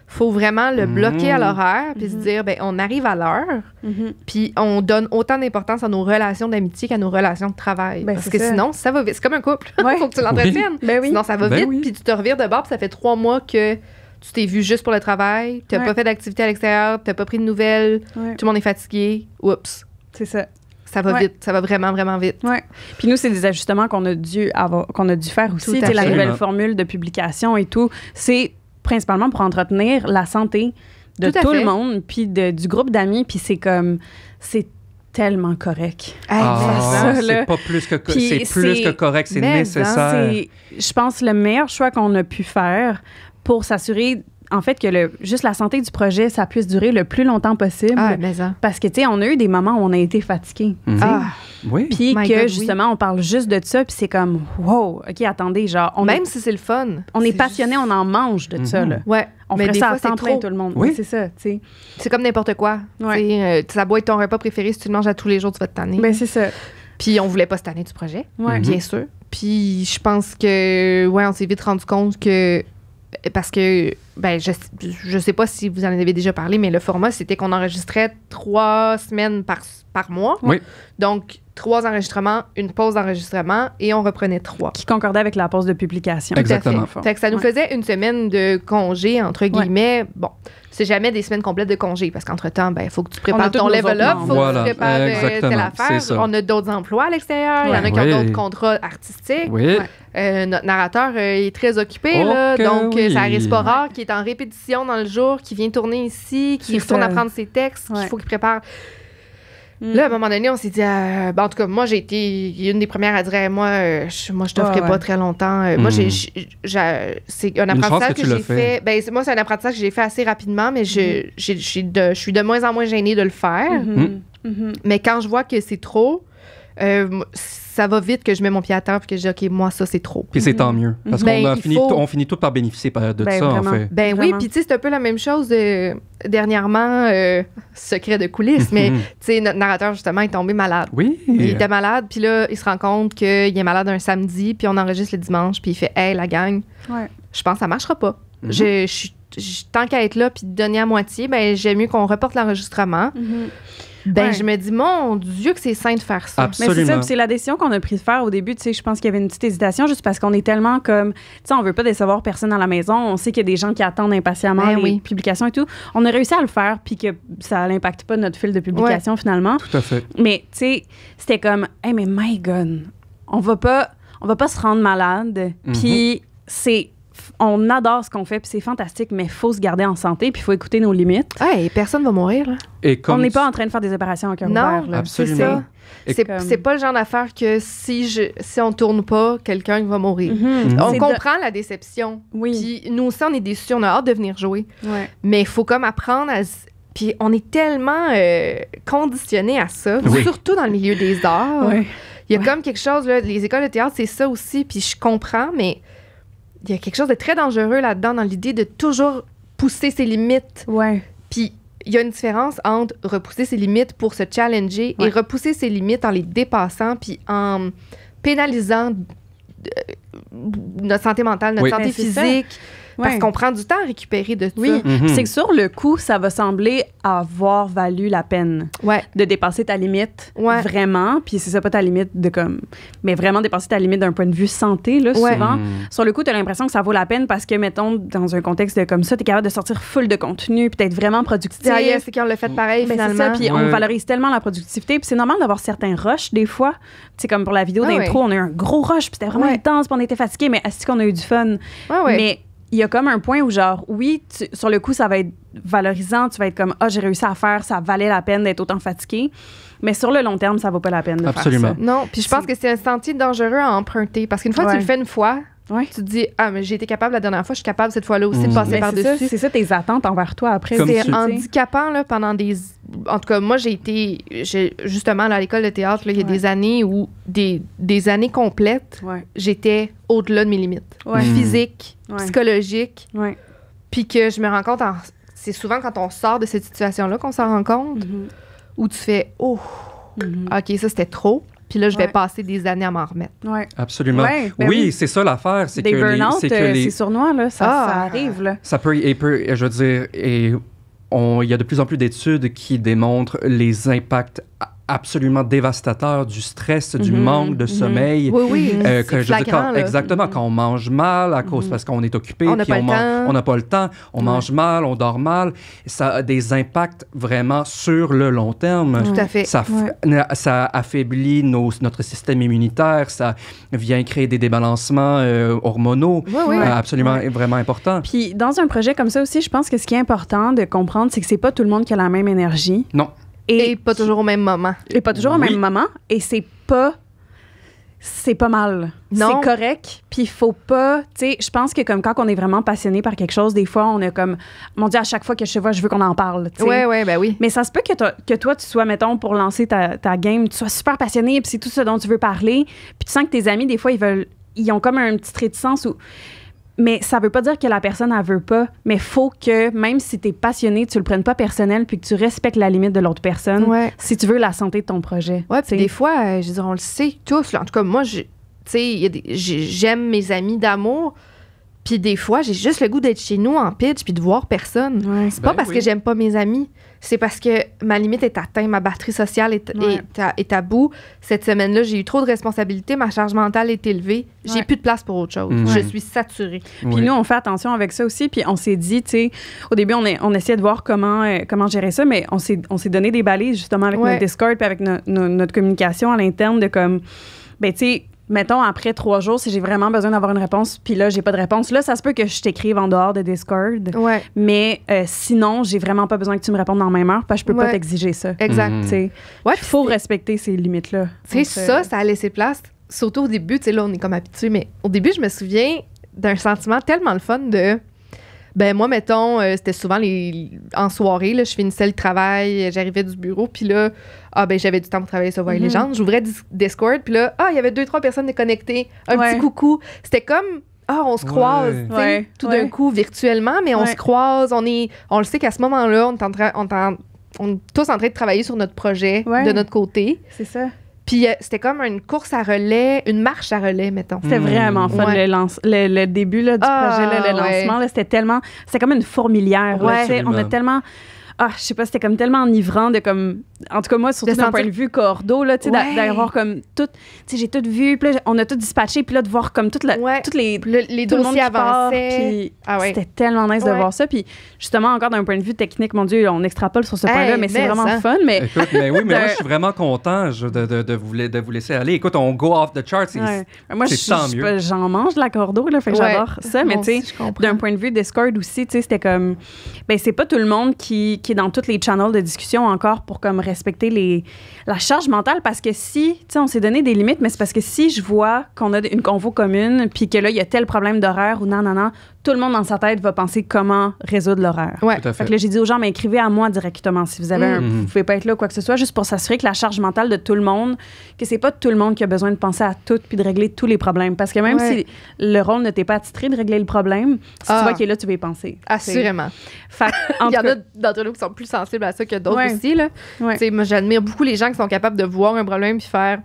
Faut vraiment le bloquer à l'horaire, puis se dire « Ben, on arrive à l'heure, puis on donne autant d'importance à nos relations d'amitié qu'à nos relations de travail. Ben, parce que sinon, ça va vite. C'est comme un couple. Faut que tu l'entretiennes. Ben oui. Sinon, ça va Ben vite, oui. puis tu te revires de bord, puis ça fait 3 mois que tu t'es vu juste pour le travail, t'as pas fait d'activité à l'extérieur, t'as pas pris de nouvelles, tout le monde est fatigué. Oups. C'est ça. Ça va vite. Ça va vraiment, vraiment vite. Ouais. Puis nous, c'est des ajustements qu'on a dû faire aussi. Tout à Tu sais, la fait. nouvelle formule de publication et tout, c'est principalement pour entretenir la santé de tout le monde, puis du groupe d'amis. Puis c'est tellement correct. C'est pas plus que plus que correct, c'est nécessaire. C'est, je pense, le meilleur choix qu'on a pu faire pour s'assurer, en fait, que juste la santé du projet, ça puisse durer le plus longtemps possible. Ah, mais ça. Parce que, tu sais, on a eu des moments où on a été fatigués. Oui. Puis justement, on parle juste de ça, puis c'est comme, wow, OK, attendez, genre... Même si c'est le fun. On est passionné, on en mange de ça, là. Ouais. On mais ferait des ça fois, à temps c'est plein, trop. tout le monde. Oui. C'est ça, tu sais. C'est comme n'importe quoi. Ouais. Ça doit être ton repas préféré. Si tu le manges à tous les jours, tu vas te tanner. Ben, c'est ça. Puis on voulait pas se tanner du projet, Ouais. bien sûr. Puis je pense que, on s'est vite rendu compte que... Parce que, je sais pas si vous en avez déjà parlé, mais le format, c'était qu'on enregistrait 3 semaines par mois. Oui. Donc, 3 enregistrements, une pause d'enregistrement, et on reprenait 3. Qui concordait avec la pause de publication. Exactement. Tout à fait. Fait que ça nous faisait une semaine de congé, entre guillemets. Bon, c'est jamais des semaines complètes de congé, parce qu'entre-temps, il faut que tu prépares ton level up, il faut que tu prépares telle affaire. On a d'autres emplois à l'extérieur, il y en a qui ont d'autres contrats artistiques. Oui. Notre narrateur est très occupé, là, donc ça arrive pas rare, qui est en répétition dans le jour, qui vient tourner ici, qui retourne apprendre ses textes, qu'il faut qu'il prépare. Là, à un moment donné, on s'est dit... en tout cas, moi, j'ai été une des premières à dire moi, je t'offrais pas très longtemps. Moi, c'est un apprentissage que j'ai fait. Moi, c'est un apprentissage que j'ai fait assez rapidement, mais je suis de moins en moins gênée de le faire. Mais quand je vois que c'est trop... ça va vite que je mets mon pied à terre et que je dis, OK, moi, ça, c'est trop. Puis c'est tant mieux. Parce qu'on finit tout par bénéficier de ça, vraiment. en fait. Oui, puis tu sais, c'est un peu la même chose dernièrement, secret de coulisses, mais tu sais, notre narrateur, justement, est tombé malade. Oui. Il était malade, puis là, il se rend compte qu'il est malade un samedi, puis on enregistre le dimanche, puis il fait, hey, la gang, je pense que ça marchera pas. Tant qu'à être là, puis de donner à moitié, j'aime mieux qu'on reporte l'enregistrement. Je me dis, mon Dieu, que c'est sain de faire ça. Absolument. Mais c'est ça, c'est la décision qu'on a pris de faire au début. Tu sais, je pense qu'il y avait une petite hésitation juste parce qu'on est tellement comme, tu sais, on veut pas décevoir personne à la maison. On sait qu'il y a des gens qui attendent impatiemment les publications et tout. On a réussi à le faire puis que ça n'impacte pas notre fil de publication finalement. Tout à fait. Mais tu sais, c'était comme, hey, mais my God, on va pas se rendre malade. Puis on adore ce qu'on fait, puis c'est fantastique, mais il faut se garder en santé, puis il faut écouter nos limites. Personne va mourir, là. On n'est pas en train de faire des opérations à cœur ouvert. Non, absolument. C'est ça. C'est pas le genre d'affaire que si on tourne pas, quelqu'un va mourir. On comprend la déception. Oui. Puis nous aussi, on est déçus, on a hâte de venir jouer. Mais il faut comme apprendre à... Puis on est tellement conditionnés à ça, surtout dans le milieu des arts. Il y a comme quelque chose, là, les écoles de théâtre, c'est ça aussi, puis je comprends, mais... Il y a quelque chose de très dangereux là-dedans, dans l'idée de toujours pousser ses limites. Puis il y a une différence entre repousser ses limites pour se challenger et repousser ses limites en les dépassant puis en pénalisant notre santé mentale, notre santé physique. Parce qu'on prend du temps à récupérer de tout ça. C'est que sur le coup, ça va sembler avoir valu la peine de dépasser ta limite, vraiment. Puis c'est ça, pas ta limite de comme... Mais vraiment dépasser ta limite d'un point de vue santé, là, souvent. Sur le coup, t'as l'impression que ça vaut la peine parce que, mettons, dans un contexte de comme ça, t'es capable de sortir full de contenu puis d'être vraiment productif. C'est qu'on l'a fait pareil, finalement. C'est ça, puis on valorise tellement la productivité. Puis c'est normal d'avoir certains rushs, des fois. Tu sais, comme pour la vidéo d'intro, on a eu un gros rush puis c'était vraiment intense puis on était fatigués, mais est-ce qu'on a eu du fun? Mais... il y a comme un point où, genre, sur le coup, ça va être valorisant. Tu vas être comme, j'ai réussi à faire, ça valait la peine d'être autant fatigué. Mais sur le long terme, ça vaut pas la peine de Absolument. faire ça. Non, puis je pense que c'est un sentier dangereux à emprunter. Parce qu'une fois que tu le fais une fois, tu te dis, mais j'ai été capable la dernière fois, je suis capable cette fois-là aussi de passer par-dessus. C'est ça tes attentes envers toi après. C'est handicapant là, pendant des... En tout cas, moi, justement, là, à l'école de théâtre, là, il y a des années où, des années complètes, j'étais au-delà de mes limites. Physiques, psychologiques. Puis que je me rends compte, c'est souvent quand on sort de cette situation-là qu'on s'en rend compte, où tu fais, OK, ça, c'était trop. Puis là, je vais passer des années à m'en remettre. Absolument. Oui, c'est ça l'affaire. C'est des burn-out, c'est sournois, là, ça arrive. Là. Ça peut, je veux dire, il y a de plus en plus d'études qui démontrent les impacts absolument dévastateur du stress, du manque de sommeil. Oui, c'est flagrant, exactement, quand on mange mal à cause parce qu'on est occupé, on n'a pas le temps, on mange mal, on dort mal. Ça a des impacts vraiment sur le long terme. Tout à fait. Ça affaiblit notre système immunitaire, ça vient créer des débalancements hormonaux absolument vraiment importants. Puis dans un projet comme ça aussi, je pense que ce qui est important de comprendre, c'est que c'est pas tout le monde qui a la même énergie. Non. Et pas toujours au même moment. Et pas toujours au même moment. Et c'est pas mal. Non. C'est correct. Puis il faut pas... Tu sais, je pense que comme quand on est vraiment passionné par quelque chose, des fois, on a comme... Mon Dieu, à chaque fois que je te vois, je veux qu'on en parle. Oui, ben oui. Mais ça se peut que toi, tu sois, mettons, pour lancer ta game, tu sois super passionné, puis c'est tout ce dont tu veux parler. Puis tu sens que tes amis, des fois, ils ont comme un petit réticence où... Mais ça veut pas dire que la personne, elle veut pas. Mais faut que, même si t'es passionné, tu le prennes pas personnel puis que tu respectes la limite de l'autre personne si tu veux la santé de ton projet. Ouais, puis des fois, je veux dire, on le sait tous. Là. En tout cas, moi, j'aime mes amis d'amour. Puis des fois, j'ai juste le goût d'être chez nous en pitch puis de voir personne. C'est pas parce que j'aime pas mes amis. C'est parce que ma limite est atteinte, ma batterie sociale est à bout. Cette semaine-là, j'ai eu trop de responsabilités, ma charge mentale est élevée. J'ai plus de place pour autre chose. Je suis saturée. Puis nous, on fait attention avec ça aussi. Puis on s'est dit, tu sais, au début, on essayait de voir comment gérer ça, mais on s'est donné des balises justement avec notre Discord puis avec notre communication à l'interne de comme, ben tu sais, mettons, après 3 jours, si j'ai vraiment besoin d'avoir une réponse, puis là, j'ai pas de réponse, là, ça se peut que je t'écrive en dehors de Discord. Mais sinon, j'ai vraiment pas besoin que tu me répondes dans la même heure, parce que je peux pas t'exiger ça. Exact. Il faut respecter ces limites-là. Tu sais, ça a laissé place, surtout au début, tu sais, là, on est comme habitué, mais au début, je me souviens d'un sentiment tellement le fun de... Ben moi, mettons, c'était souvent en soirée, là, je finissais le travail, j'arrivais du bureau, puis là, j'avais du temps pour travailler sur Voix et Légende. J'ouvrais Discord, puis là, il y avait 2-3 personnes déconnectées, un petit coucou. C'était comme, on se croise, tout d'un coup, virtuellement, mais on se croise, on le sait qu'à ce moment-là, on est tous en train de travailler sur notre projet de notre côté. C'est ça. Puis c'était comme une course à relais, une marche à relais, mettons. C'était vraiment fun, le début là, du projet, là, le lancement. Là, c'était comme une fourmilière. Là, on a tellement... je sais pas, c'était comme tellement enivrant de comme... En tout cas, moi, surtout d'un point de vue cordeau, là, tu sais, d'avoir comme tout... Tu sais, j'ai tout vu, puis là, on a tout dispatché, puis là, de voir comme toutes les dossiers avançaient. C'était tellement nice de voir ça. Puis justement, encore d'un point de vue technique, mon Dieu, on extrapole sur ce point-là, mais c'est vraiment fun. Mais... Écoute, mais oui, mais moi, je suis vraiment content de vous laisser aller. Écoute, on go off the charts. Moi, j'en mange de la cordeau, là, fait que j'adore ça. Mais tu sais, d'un point de vue Discord aussi, tu sais, c'était comme... Ben, c'est pas tout le monde qui est dans tous les channels de discussion encore pour comme respecter la charge mentale, parce que si, tu sais, on s'est donné des limites, mais c'est parce que si je vois qu'on a une convo commune, puis que là, il y a tel problème d'horaire ou non, tout le monde dans sa tête va penser comment résoudre l'horaire. Tout à fait. Fait que là, j'ai dit aux gens, mais écrivez à moi directement si vous avez vous pouvez pas être là ou quoi que ce soit, juste pour s'assurer que la charge mentale de tout le monde, que c'est pas tout le monde qui a besoin de penser à tout puis de régler tous les problèmes. Parce que même si le rôle ne t'est pas attitré de régler le problème, si tu vois qu'il est là, tu vas y penser. Assurément. Il y en a d'entre nous qui sont plus sensibles à ça que d'autres aussi. Là. Moi, j'admire beaucoup les gens qui sont capables de voir un problème puis faire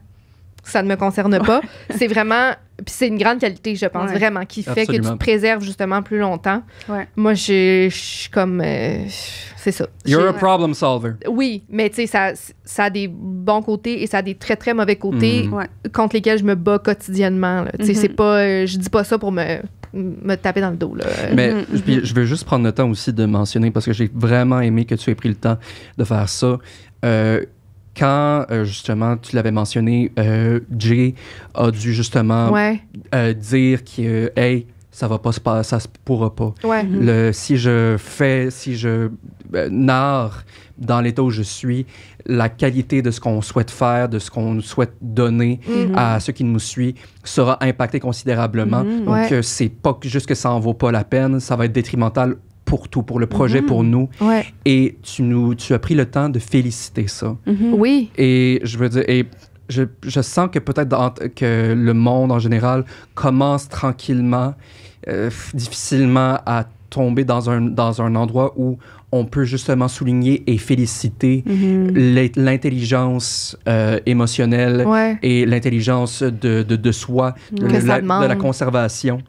ça ne me concerne pas. C'est vraiment... Puis c'est une grande qualité, je pense, vraiment, qui fait que tu te préserves justement plus longtemps. Moi, je suis comme... c'est ça. You're a problem solver. Oui, mais tu sais, ça a des bons côtés et ça a des très, très mauvais côtés contre lesquels je me bats quotidiennement. Tu sais, c'est pas... je dis pas ça pour me taper dans le dos. Là. Mais je veux juste prendre le temps aussi de mentionner, parce que j'ai vraiment aimé que tu aies pris le temps de faire ça. Quand, justement, tu l'avais mentionné, Jay a dû justement dire que, hey, ça va pas se passer, ça se pourra pas. Si je nard dans l'état où je suis, la qualité de ce qu'on souhaite faire, de ce qu'on souhaite donner à ceux qui nous suivent sera impactée considérablement. Donc, c'est pas juste que ça en vaut pas la peine, ça va être détrimental pour tout, pour le projet, pour nous. Et tu as pris le temps de féliciter ça. Oui. Et je veux dire... Je sens que peut-être que le monde en général commence tranquillement, difficilement à tomber dans un endroit où on peut justement souligner et féliciter l'intelligence émotionnelle et l'intelligence de soi, de la conservation.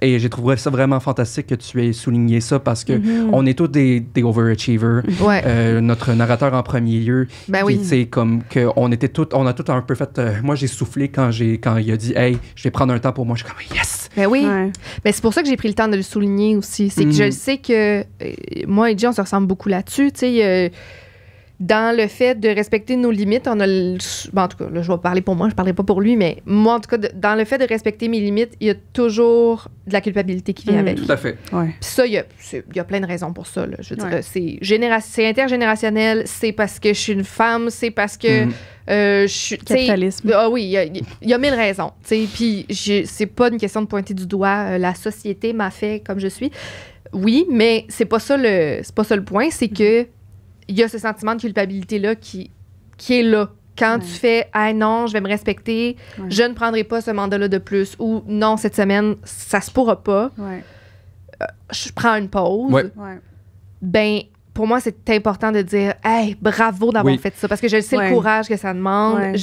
Et j'ai trouvé ça vraiment fantastique que tu aies souligné ça parce que on est tous des overachievers. Notre narrateur en premier lieu, comme que on a tout un peu fait. Moi, j'ai soufflé quand il a dit, hey, je vais prendre un temps pour moi. Je suis comme yes. Ben oui. Mais c'est pour ça que j'ai pris le temps de le souligner aussi. C'est que je sais que moi et Jay, on se ressemble beaucoup là-dessus. Tu sais, dans le fait de respecter nos limites, on a en tout cas, là, je vais parler pour moi, je ne parlerai pas pour lui, mais moi, en tout cas, dans le fait de respecter mes limites, il y a toujours de la culpabilité qui vient avec. Tout à fait. Puis ça, il y a plein de raisons pour ça. Là. Je veux dire, c'est intergénérationnel, c'est parce que je suis une femme, c'est parce que je suis... Capitalisme. Oui, il y a 1000 raisons. Puis c'est pas une question de pointer du doigt. La société m'a fait comme je suis. Oui, mais c'est pas ça le point. C'est que il y a ce sentiment de culpabilité-là qui est là. Quand tu fais « Ah non, je vais me respecter, je ne prendrai pas ce mandat-là de plus » ou « Non, cette semaine, ça se pourra pas. Je prends une pause. » Ben, pour moi, c'est important de dire « Hey, bravo d'avoir fait ça. » Parce que je sais le courage que ça demande.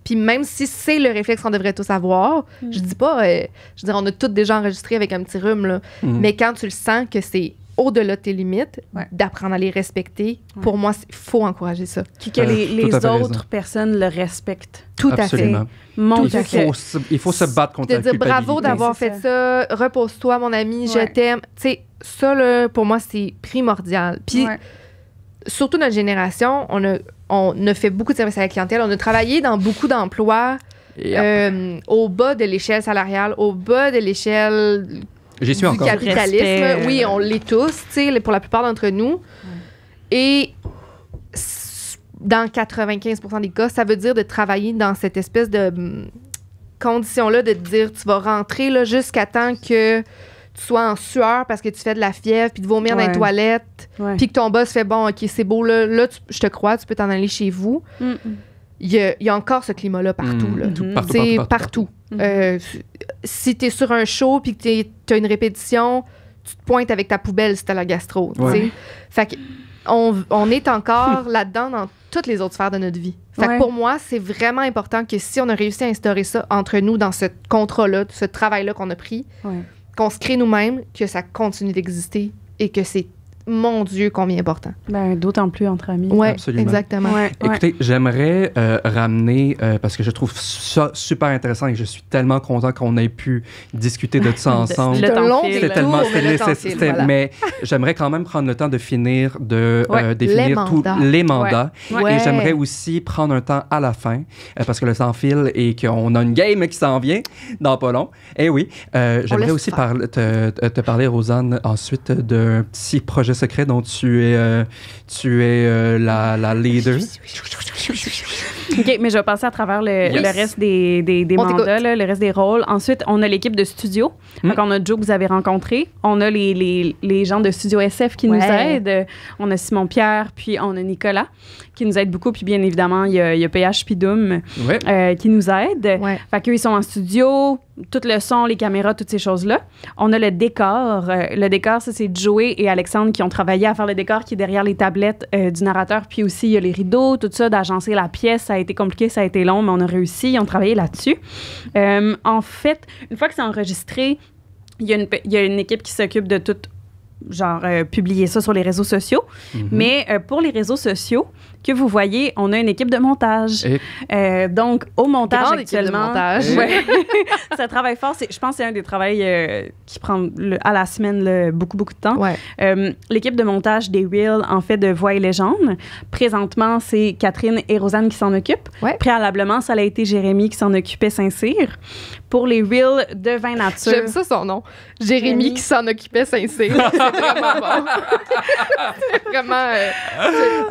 Puis même si c'est le réflexe qu'on devrait tous avoir, je dis pas... je veux dire, on a tous déjà enregistré avec un petit rhume, là. Mais quand tu le sens que c'est au-delà de tes limites, d'apprendre à les respecter, pour moi, il faut encourager ça. Que les autres personnes le respectent. Tout à fait. Il faut se battre contre la culpabilité. De dire bravo d'avoir fait ça, repose-toi, mon ami, je t'aime. Tu sais, ça, là, pour moi, c'est primordial. Puis, surtout notre génération, on a fait beaucoup de services à la clientèle, on a travaillé dans beaucoup d'emplois au bas de l'échelle salariale, au bas de l'échelle... J'y suis encore. Capitalisme, oui, on l'est tous, tu sais, pour la plupart d'entre nous. Et dans 95% des cas, ça veut dire de travailler dans cette espèce de condition-là, de te dire, tu vas rentrer là, jusqu'à temps que tu sois en sueur parce que tu fais de la fièvre, puis de vomir dans les toilettes, puis que ton boss fait, bon, OK, c'est beau, là je te crois, tu peux t'en aller chez vous. Il y a encore ce climat-là partout. Partout. Si t'es sur un show puis que t'as une répétition, tu te pointes avec ta poubelle si t'as la gastro. Fait que on est encore là-dedans dans toutes les autres sphères de notre vie. Fait que pour moi, c'est vraiment important que si on a réussi à instaurer ça entre nous dans ce contrat-là, ce travail-là qu'on a pris, qu'on se crée nous-mêmes, que ça continue d'exister et que c'est mon Dieu, combien important. Ben, d'autant plus entre amis. Oui, absolument. Exactement. Écoutez, j'aimerais ramener, parce que je trouve ça super intéressant et je suis tellement content qu'on ait pu discuter de ça ensemble. C'était long, mais j'aimerais quand même prendre le temps de finir de définir tous les mandats. Et j'aimerais aussi prendre un temps à la fin, parce que le temps file et qu'on a une game qui s'en vient dans pas long. Et oui, j'aimerais aussi te parler, Rosanne, ensuite d'un petit projet secret dont tu es la leader. OK, mais je vais passer à travers le reste des mandats, là, le reste des rôles. Ensuite, on a l'équipe de studio. Donc, on a Joe que vous avez rencontré. On a les gens de Studio SF qui nous aident. On a Simon-Pierre, puis on a Nicolas qui nous aide beaucoup. Puis bien évidemment, il y a PH puis Doom qui nous aide. Fait qu'eux, ils sont en studio, tout le son, les caméras, toutes ces choses-là. On a le décor. Le décor, ça, c'est Joey et Alexandre qui ont travaillé à faire le décor qui est derrière les tablettes du narrateur. Puis aussi, il y a les rideaux, tout ça, d'agencer la pièce. Ça a été compliqué, ça a été long, mais on a réussi. Ils ont travaillé là-dessus. En fait, une fois que c'est enregistré, il y a une équipe qui s'occupe de tout, publier ça sur les réseaux sociaux. Mais pour les réseaux sociaux que vous voyez, on a une équipe de montage. Donc, au montage grande actuellement... Ça travaille fort. Je pense que c'est un des travails qui prend à la semaine beaucoup, beaucoup de temps. L'équipe de montage des Reels, en fait, de Voix et Légende. Présentement, c'est Catherine et Rosanne qui s'en occupent. Préalablement, ça a été Jérémy qui s'en occupait Saint-Cyr. Pour les Reels de Vin Nature... J'aime ça, son nom. Jérémy qui s'en occupait Saint-Cyr. vraiment bon. C'est vraiment...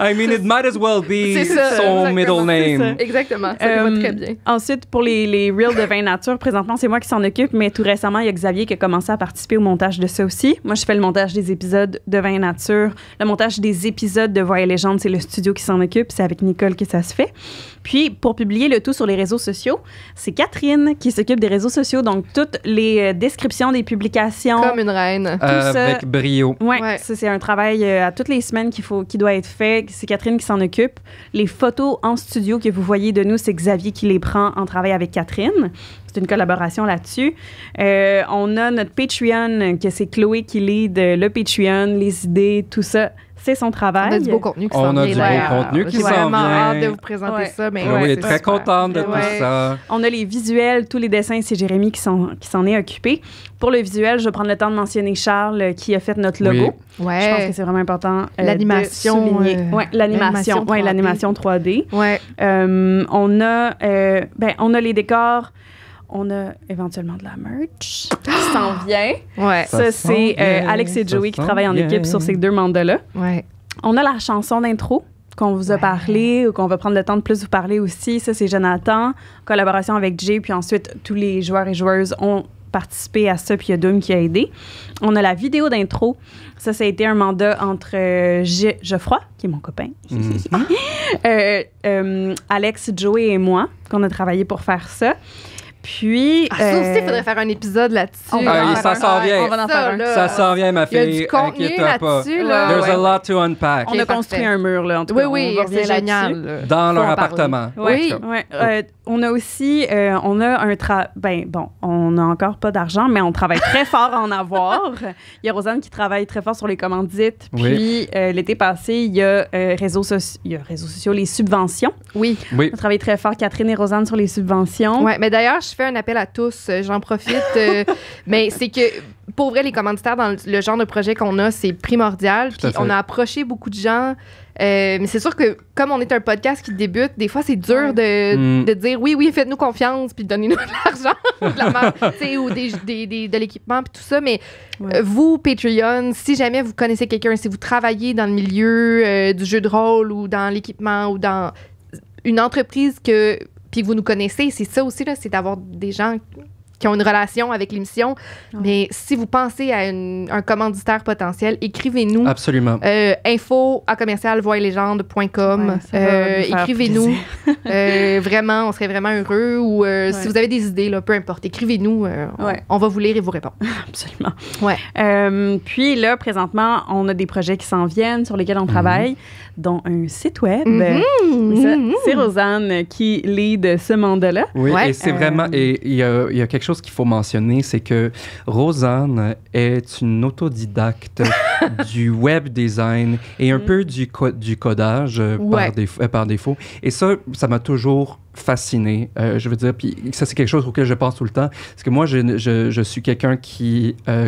I mean, it might as well be C'est ça, son exactement, middle c'est name. Exactement, ça va très bien. Ensuite, pour les reels de Vin Nature, présentement, c'est moi qui s'en occupe, mais tout récemment, il y a Xavier qui a commencé à participer au montage de ça aussi. Moi, je fais le montage des épisodes de Vin Nature. Le montage des épisodes de Voix et Légende, c'est le studio qui s'en occupe. C'est avec Nicole que ça se fait. Puis, pour publier le tout sur les réseaux sociaux, c'est Catherine qui s'occupe des réseaux sociaux, donc toutes les descriptions des publications. Comme une reine. ça. Avec brio. Ouais, ça, c'est un travail à toutes les semaines qui doit être fait. C'est Catherine qui s'en occupe. Les photos en studio que vous voyez de nous, c'est Xavier qui les prend en travail avec Catherine. C'est une collaboration là-dessus. On a notre Patreon, que c'est Chloé qui lead le Patreon, les idées, tout ça. C'est son travail. On a du beau contenu qui s'en vient. On a du beau contenu qui s'en vient. J'ai vraiment hâte de vous présenter ça. Mais Oui, c'est très super. contente de tout ça. On a les visuels, tous les dessins, c'est Jérémy qui s'en est occupé. Pour le visuel, je vais prendre le temps de mentionner Charles qui a fait notre logo. Oui. Ouais. Je pense que c'est vraiment important. L'animation, de souligner. Ouais, l'animation. Ouais, l'animation 3D. Ouais. On a les décors. On a éventuellement de la merch qui s'en vient. Ouais. Ça, c'est Alex et Joey qui travaillent en équipe sur ces 2 mandats-là. Ouais. On a la chanson d'intro qu'on vous a parlé ou qu'on va prendre le temps de plus vous parler aussi. Ça, c'est Jonathan, collaboration avec Jay. Puis ensuite, tous les joueurs et joueuses ont participé à ça, puis il y a Doom qui a aidé. On a la vidéo d'intro. Ça a été un mandat entre Geoffroy, qui est mon copain, Alex, Joey et moi, qu'on a travaillé pour faire ça. Puis... ça aussi, il faudrait faire un épisode là-dessus. Ça s'en vient. On va en faire un. Ça s'en vient, ma Il y a fille. du contenu Inquiète-toi pas. là-dessus. Là. There's a Ouais. lot to unpack. On a parfait. construit un mur, là, en tout cas. Oui, on va c'est revenir génial. là-dessus. là. Dans Faut leur en parler. appartement. Oui. Ouais. On a aussi, on a un on n'a encore pas d'argent, mais on travaille très fort à en avoir. Il y a Rosanne qui travaille très fort sur les commandites. Puis l'été passé, il y a réseaux sociaux, les subventions. Oui. On travaille très fort, Catherine et Rosanne, sur les subventions. Ouais, mais d'ailleurs, je fais un appel à tous. J'en profite. Mais c'est que, pour vrai, les commanditaires dans le genre de projet qu'on a, c'est primordial. Puis on a approché beaucoup de gens. Mais c'est sûr que, comme on est un podcast qui débute, des fois, c'est dur de dire oui, faites-nous confiance, puis donnez-nous de l'argent, de la marque, ou de l'équipement, puis tout ça. Mais vous, Patreon, si jamais vous connaissez quelqu'un, si vous travaillez dans le milieu du jeu de rôle ou dans l'équipement ou dans une entreprise puis vous nous connaissez, c'est ça aussi, là, c'est d'avoir des gens qui ont une relation avec l'émission. Mais si vous pensez à un commanditaire potentiel, écrivez-nous. Absolument. info@voixetlégende.com. Écrivez-nous. Vraiment, on serait vraiment heureux. Ou si vous avez des idées, là, peu importe, écrivez-nous. On va vous lire et vous répondre. Absolument. Ouais. Puis là, présentement, on a des projets qui s'en viennent, sur lesquels on travaille, dont un site web. C'est Rosanne qui lead ce mandat-là. Oui, et c'est vraiment... Et il y a quelque chose qu'il faut mentionner, c'est que Rosanne est une autodidacte du web design et un peu du codage par défaut. Et ça m'a toujours fasciné. Je veux dire, puis ça, c'est quelque chose auquel je pense tout le temps. Parce que moi, je suis quelqu'un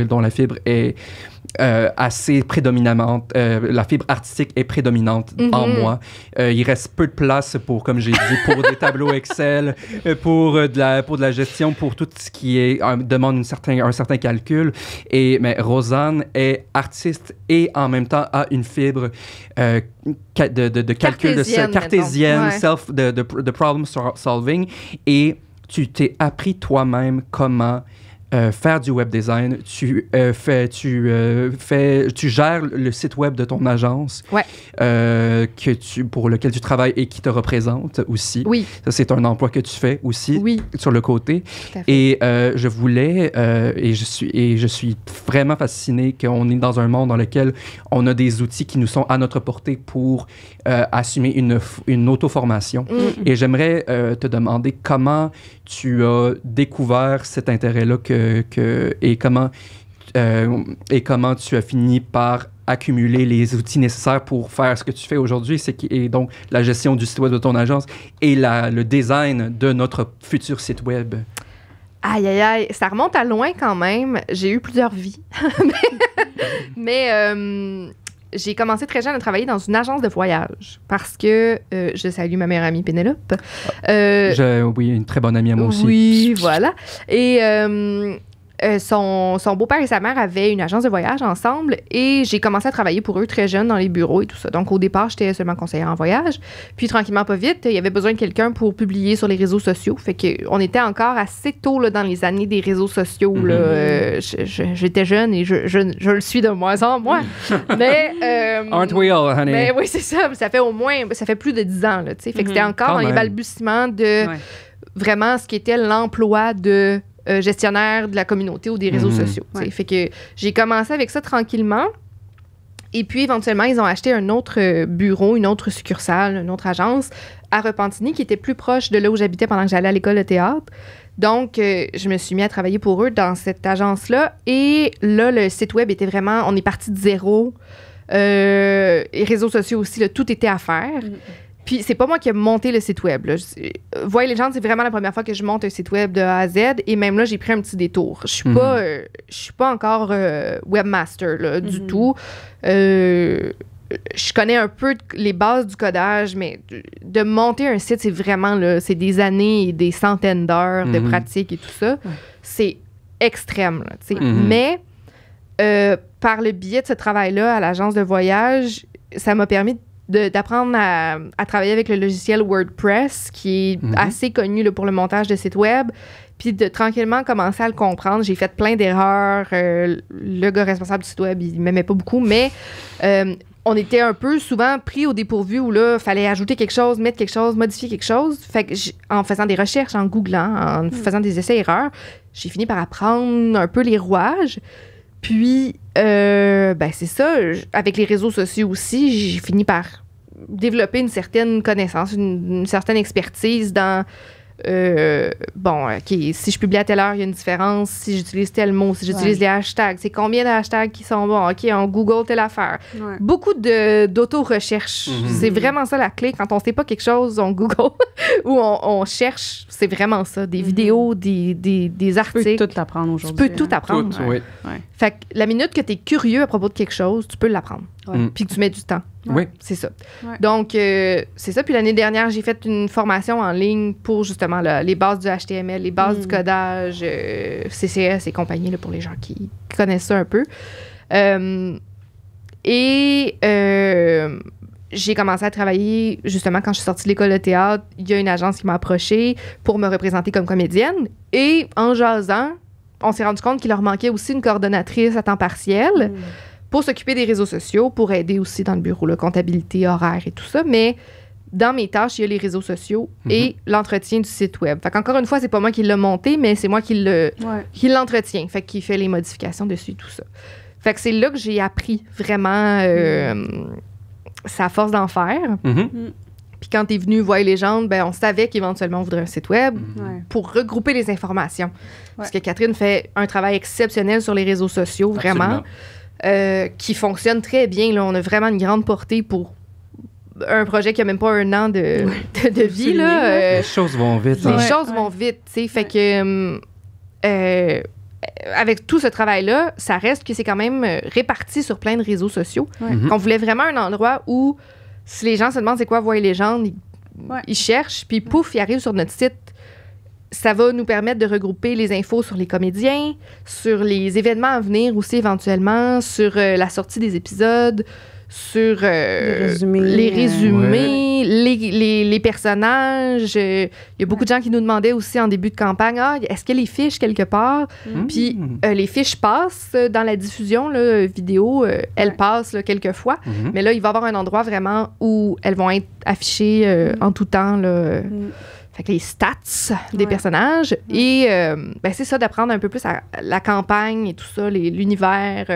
dont la fibre est assez prédominante. La fibre artistique est prédominante en moi. Il reste peu de place comme j'ai dit, pour des tableaux Excel, pour de la gestion, pour tout ce qui demande un certain calcul. Mais Rosanne est artiste et en même temps a une fibre de calcul cartésienne, de problem solving. Et tu t'es appris toi-même comment faire du web design, tu gères le site web de ton agence pour lequel tu travailles et qui te représente aussi. Oui. Ça, c'est un emploi que tu fais aussi sur le côté. Et je voulais, et je suis vraiment fasciné qu'on est dans un monde dans lequel on a des outils qui nous sont à notre portée pour assumer une auto-formation. Et j'aimerais te demander comment tu as découvert cet intérêt-là et comment tu as fini par accumuler les outils nécessaires pour faire ce que tu fais aujourd'hui, et donc la gestion du site web de ton agence et le design de notre futur site web. Aïe, aïe, aïe. Ça remonte à loin quand même. J'ai eu plusieurs vies. mais j'ai commencé très jeune à travailler dans une agence de voyage parce que je salue ma meilleure amie Pénélope. Oui, une très bonne amie à moi aussi. Oui, voilà. Et son beau-père et sa mère avaient une agence de voyage ensemble et j'ai commencé à travailler pour eux très jeune dans les bureaux et tout ça. Donc, au départ, j'étais seulement conseillère en voyage. Puis, tranquillement, pas vite, il y avait besoin de quelqu'un pour publier sur les réseaux sociaux. Fait qu'on était encore assez tôt là, dans les années des réseaux sociaux. Là. J'étais jeune et je le suis de moins en moins. Mais... Aren't we all, honey? Mais oui, c'est ça. Ça fait plus de 10 ans. Là, fait que c'était encore dans les balbutiements de vraiment ce qui était l'emploi de... gestionnaire de la communauté ou des réseaux sociaux. Fait que j'ai commencé avec ça tranquillement. Et puis, éventuellement, ils ont acheté un autre bureau, une autre succursale, une autre agence à Repentigny qui était plus proche de là où j'habitais pendant que j'allais à l'école de théâtre. Donc, je me suis mis à travailler pour eux dans cette agence-là. Et là, le site web était vraiment... On est parti de zéro. Les réseaux sociaux aussi, là, tout était à faire. Puis, c'est pas moi qui ai monté le site web. Voyez les gens, c'est vraiment la première fois que je monte un site web de A à Z. Et même là, j'ai pris un petit détour. Je suis pas encore webmaster là, du tout. Je connais un peu les bases du codage, mais de monter un site, c'est vraiment là, c'est des années et des centaines d'heures de pratique et tout ça. C'est extrême. Là, mais par le biais de ce travail-là à l'agence de voyage, ça m'a permis d'apprendre à travailler avec le logiciel WordPress, qui est assez connu là, pour le montage de sites web, puis de tranquillement commencer à le comprendre. J'ai fait plein d'erreurs. Le gars responsable du site web, il m'aimait pas beaucoup, mais on était un peu souvent pris au dépourvu où là, fallait ajouter quelque chose, mettre quelque chose, modifier quelque chose. Fait que en faisant des recherches, en googlant, en faisant des essais-erreurs, j'ai fini par apprendre un peu les rouages. Puis, c'est ça. Avec les réseaux sociaux aussi, j'ai fini par développer une certaine connaissance, une certaine expertise dans... si je publie à telle heure, il y a une différence. Si j'utilise tel mot, si j'utilise les hashtags, c'est combien de hashtags qui sont bons. OK, on Google telle affaire. Beaucoup d'auto-recherche. C'est vraiment ça la clé. Quand on ne sait pas quelque chose, on Google ou on cherche. C'est vraiment ça. Des vidéos, des articles. Tu peux tout apprendre aujourd'hui. Tu peux tout apprendre. Fait que la minute que tu es curieux à propos de quelque chose, tu peux l'apprendre. Puis que tu mets du temps. C'est ça. Donc, c'est ça. Puis l'année dernière, j'ai fait une formation en ligne pour justement les bases du HTML, les bases du codage, CCS et compagnie, là, pour les gens qui connaissent ça un peu. J'ai commencé à travailler, justement, quand je suis sortie de l'école de théâtre, il y a une agence qui m'a approchée pour me représenter comme comédienne. Et en jasant, on s'est rendu compte qu'il leur manquait aussi une coordonnatrice à temps partiel pour s'occuper des réseaux sociaux, pour aider aussi dans le bureau, la comptabilité, horaire et tout ça. Mais dans mes tâches, il y a les réseaux sociaux et l'entretien du site web. Fait qu'encore une fois, c'est pas moi qui l'ai monté, mais c'est moi qui l'entretient. Fait qu'il fait les modifications dessus et tout ça. Fait que c'est là que j'ai appris vraiment sa force d'en faire. Puis quand t'es venu Voix et Légende, on savait qu'éventuellement on voudrait un site web pour regrouper les informations. Parce que Catherine fait un travail exceptionnel sur les réseaux sociaux, vraiment. Qui fonctionne très bien. Là. On a vraiment une grande portée pour un projet qui n'a même pas un an de vie. Là. Les choses vont vite. Les choses vont vite. Fait que avec tout ce travail-là, ça reste que c'est quand même réparti sur plein de réseaux sociaux. On voulait vraiment un endroit où, si les gens se demandent c'est quoi Voix et Légende, ils cherchent, puis pouf, ils arrivent sur notre site. Ça va nous permettre de regrouper les infos sur les comédiens, sur les événements à venir aussi éventuellement, sur la sortie des épisodes, sur les résumés, les personnages. Il y a beaucoup de gens qui nous demandaient aussi en début de campagne, est-ce qu'il y a les fiches quelque part? Puis les fiches passent dans la diffusion là, vidéo, elles passent là, quelques fois, mais là, il va y avoir un endroit vraiment où elles vont être affichées en tout temps, là, fait que les stats des personnages. Et c'est ça, d'apprendre un peu plus à la campagne et tout ça, l'univers,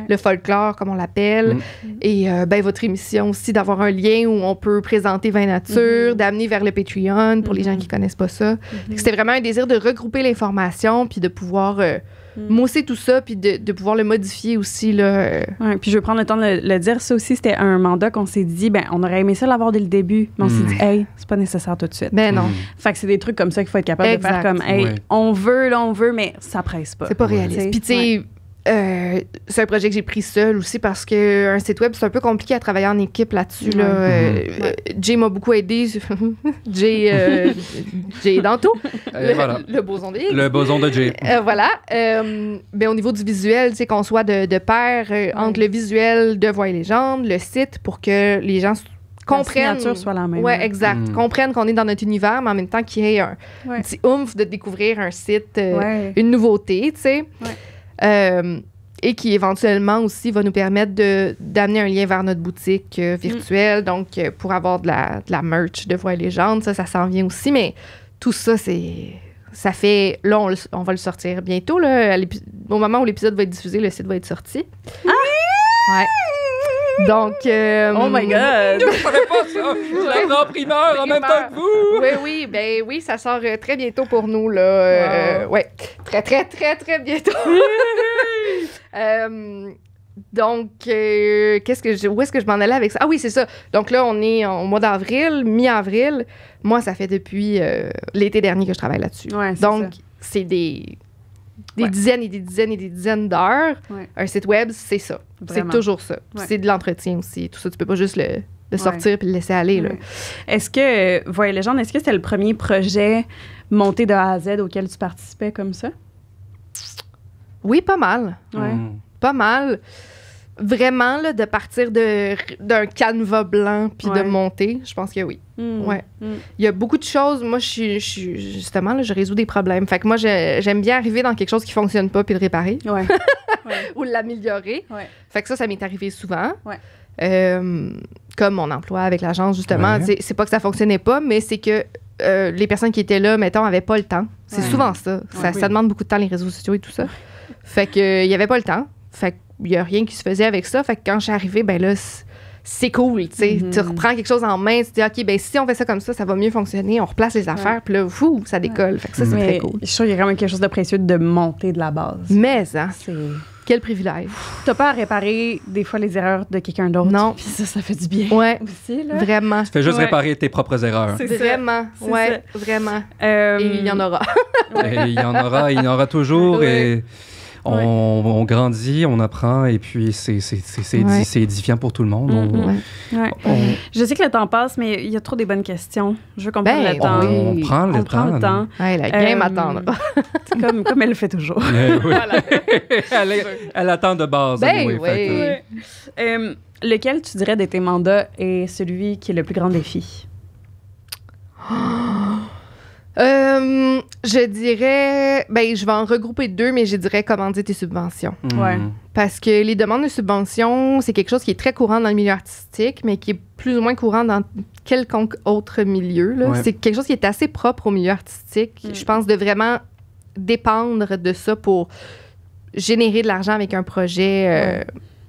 le folklore, comme on l'appelle. Et votre émission aussi, d'avoir un lien où on peut présenter Vin Nature, d'amener vers le Patreon pour les gens qui connaissent pas ça. C'était vraiment un désir de regrouper l'information puis de pouvoir mousser tout ça puis de pouvoir le modifier aussi. Là, puis je vais prendre le temps de le dire. Ça aussi, c'était un mandat qu'on s'est dit, on aurait aimé ça l'avoir dès le début, mais on s'est dit, hey, c'est pas nécessaire tout de suite. Ben non. Fait que c'est des trucs comme ça qu'il faut être capable de faire comme, hey, on veut, mais ça presse pas. C'est pas réaliste. Puis tu sais, c'est un projet que j'ai pris seul aussi parce qu'un site web, c'est un peu compliqué à travailler en équipe là-dessus. Là. Jay m'a beaucoup aidé. Jay dans tout. Le boson de Higgs. Le boson de Jay. Voilà. Ben, au niveau du visuel, qu'on soit de pair entre le visuel de Voix et Légende, le site, pour que les gens comprennent. La signature soit la même. Oui, exact. Comprennent qu'on est dans notre univers, mais en même temps qu'il y ait un petit oomph de découvrir un site, une nouveauté, tu sais. Et qui éventuellement aussi va nous permettre d'amener un lien vers notre boutique virtuelle. Donc, pour avoir de la merch de Voix et Légende, ça s'en vient aussi. Mais tout ça, ça fait... Là, on va le sortir bientôt. Là, au moment où l'épisode va être diffusé, le site va être sorti. Ouais. Donc... oh my God! Je savais pas ça! Je l'ai en primeur en même temps que vous! Oui, ben oui, ça sort très bientôt pour nous, là. Ouais, très, très, très, très bientôt. Donc, où est-ce que je m'en allais avec ça? Ah oui, c'est ça. Donc là, on est au mois d'avril, mi-avril. Moi, ça fait depuis l'été dernier que je travaille là-dessus. Ouais, donc, c'est des dizaines et des dizaines et des dizaines d'heures. Ouais. Un site web, c'est ça. Vraiment. C'est toujours ça. Ouais. C'est de l'entretien aussi. Tout ça, tu peux pas juste le sortir puis le laisser aller. Là. Est-ce que, Voix et Légende, est-ce que c'était le premier projet monté de A à Z auquel tu participais comme ça? Oui, pas mal. Ouais. Pas mal. Vraiment, là, de partir d'un canevas blanc puis de monter, je pense que oui. Ouais. Il y a beaucoup de choses. Moi, je suis justement, là, je résous des problèmes. Fait que moi, j'aime bien arriver dans quelque chose qui fonctionne pas puis le réparer. Ouais. Ou l'améliorer. Ouais. Fait que ça m'est arrivé souvent. Ouais. Comme mon emploi avec l'agence, justement. C'est pas que ça fonctionnait pas, mais c'est que les personnes qui étaient là, mettons, avaient pas le temps. C'est souvent ça. Ça demande beaucoup de temps, les réseaux sociaux et tout ça. Fait que il y avait pas le temps. Fait qu'il y a rien qui se faisait avec ça. Fait que quand je suis arrivée, ben là, c'est cool, tu sais. Tu reprends quelque chose en main, tu te dis, OK, ben si on fait ça comme ça va mieux fonctionner. On replace les affaires, puis là, ça décolle. Fait que ça, c'est très cool. Je trouve qu'il y a quand même quelque chose de précieux de monter de la base. Mais, hein, quel privilège. T'as pas à réparer, des fois, les erreurs de quelqu'un d'autre. Non. Puis ça fait du bien. Ouais. Aussi, là. Vraiment. Tu fais juste réparer tes propres erreurs. C'est vraiment. Ouais, vraiment. Et il y en aura. Et il y en aura toujours. Et on grandit, on apprend, et puis c'est édifiant pour tout le monde. Je sais que le temps passe, mais il y a trop des bonnes questions. Je veux qu'on prenne le temps. On prend le temps. Ouais, la game attendre. comme elle le fait toujours. Voilà. elle attend de base. Lequel, tu dirais, de tes mandats est celui qui est le plus grand défi? Je dirais... Ben, je vais en regrouper deux, mais je dirais commander tes subventions. Ouais. Parce que les demandes de subventions, c'est quelque chose qui est très courant dans le milieu artistique, mais qui est plus ou moins courant dans quelconque autre milieu. Là. C'est quelque chose qui est assez propre au milieu artistique. Je pense de vraiment dépendre de ça pour générer de l'argent avec un projet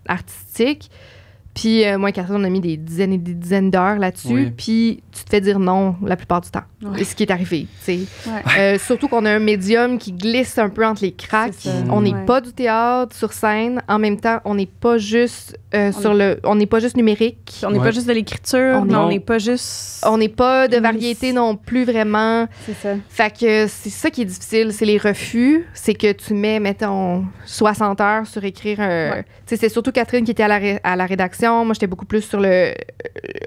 artistique. Puis moi et Catherine, on a mis des dizaines et des dizaines d'heures là-dessus. Puis tu te fais dire non la plupart du temps. C'est ce qui est arrivé. Surtout qu'on a un médium qui glisse un peu entre les cracks. On n'est pas du théâtre sur scène. En même temps, on n'est pas juste on n'est pas juste numérique. On n'est pas juste de l'écriture. On n'est pas juste... On n'est pas de variété non plus vraiment. C'est ça. Fait que c'est ça qui est difficile. C'est les refus. C'est que tu mets, mettons, 60 heures sur écrire un... C'est surtout Catherine qui était à la rédaction. Moi, j'étais beaucoup plus sur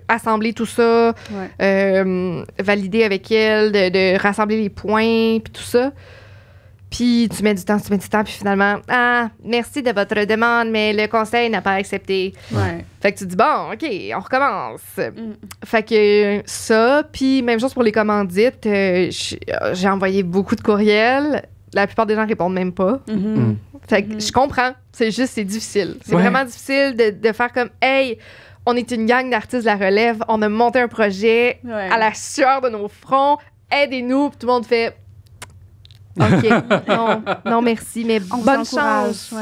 assembler tout ça, valider avec elle, de rassembler les points, puis tout ça. Puis tu mets du temps, puis finalement, merci de votre demande, mais le conseil n'a pas accepté. Fait que tu dis, bon, OK, on recommence. Fait que ça, puis même chose pour les commandites, j'ai envoyé beaucoup de courriels. La plupart des gens répondent même pas. Fait que je comprends. C'est juste, c'est difficile. C'est vraiment difficile de faire comme, hey, on est une gang d'artistes de la relève, on a monté un projet à la sueur de nos fronts, aidez-nous. Puis tout le monde fait, OK, non, merci, mais bonne chance.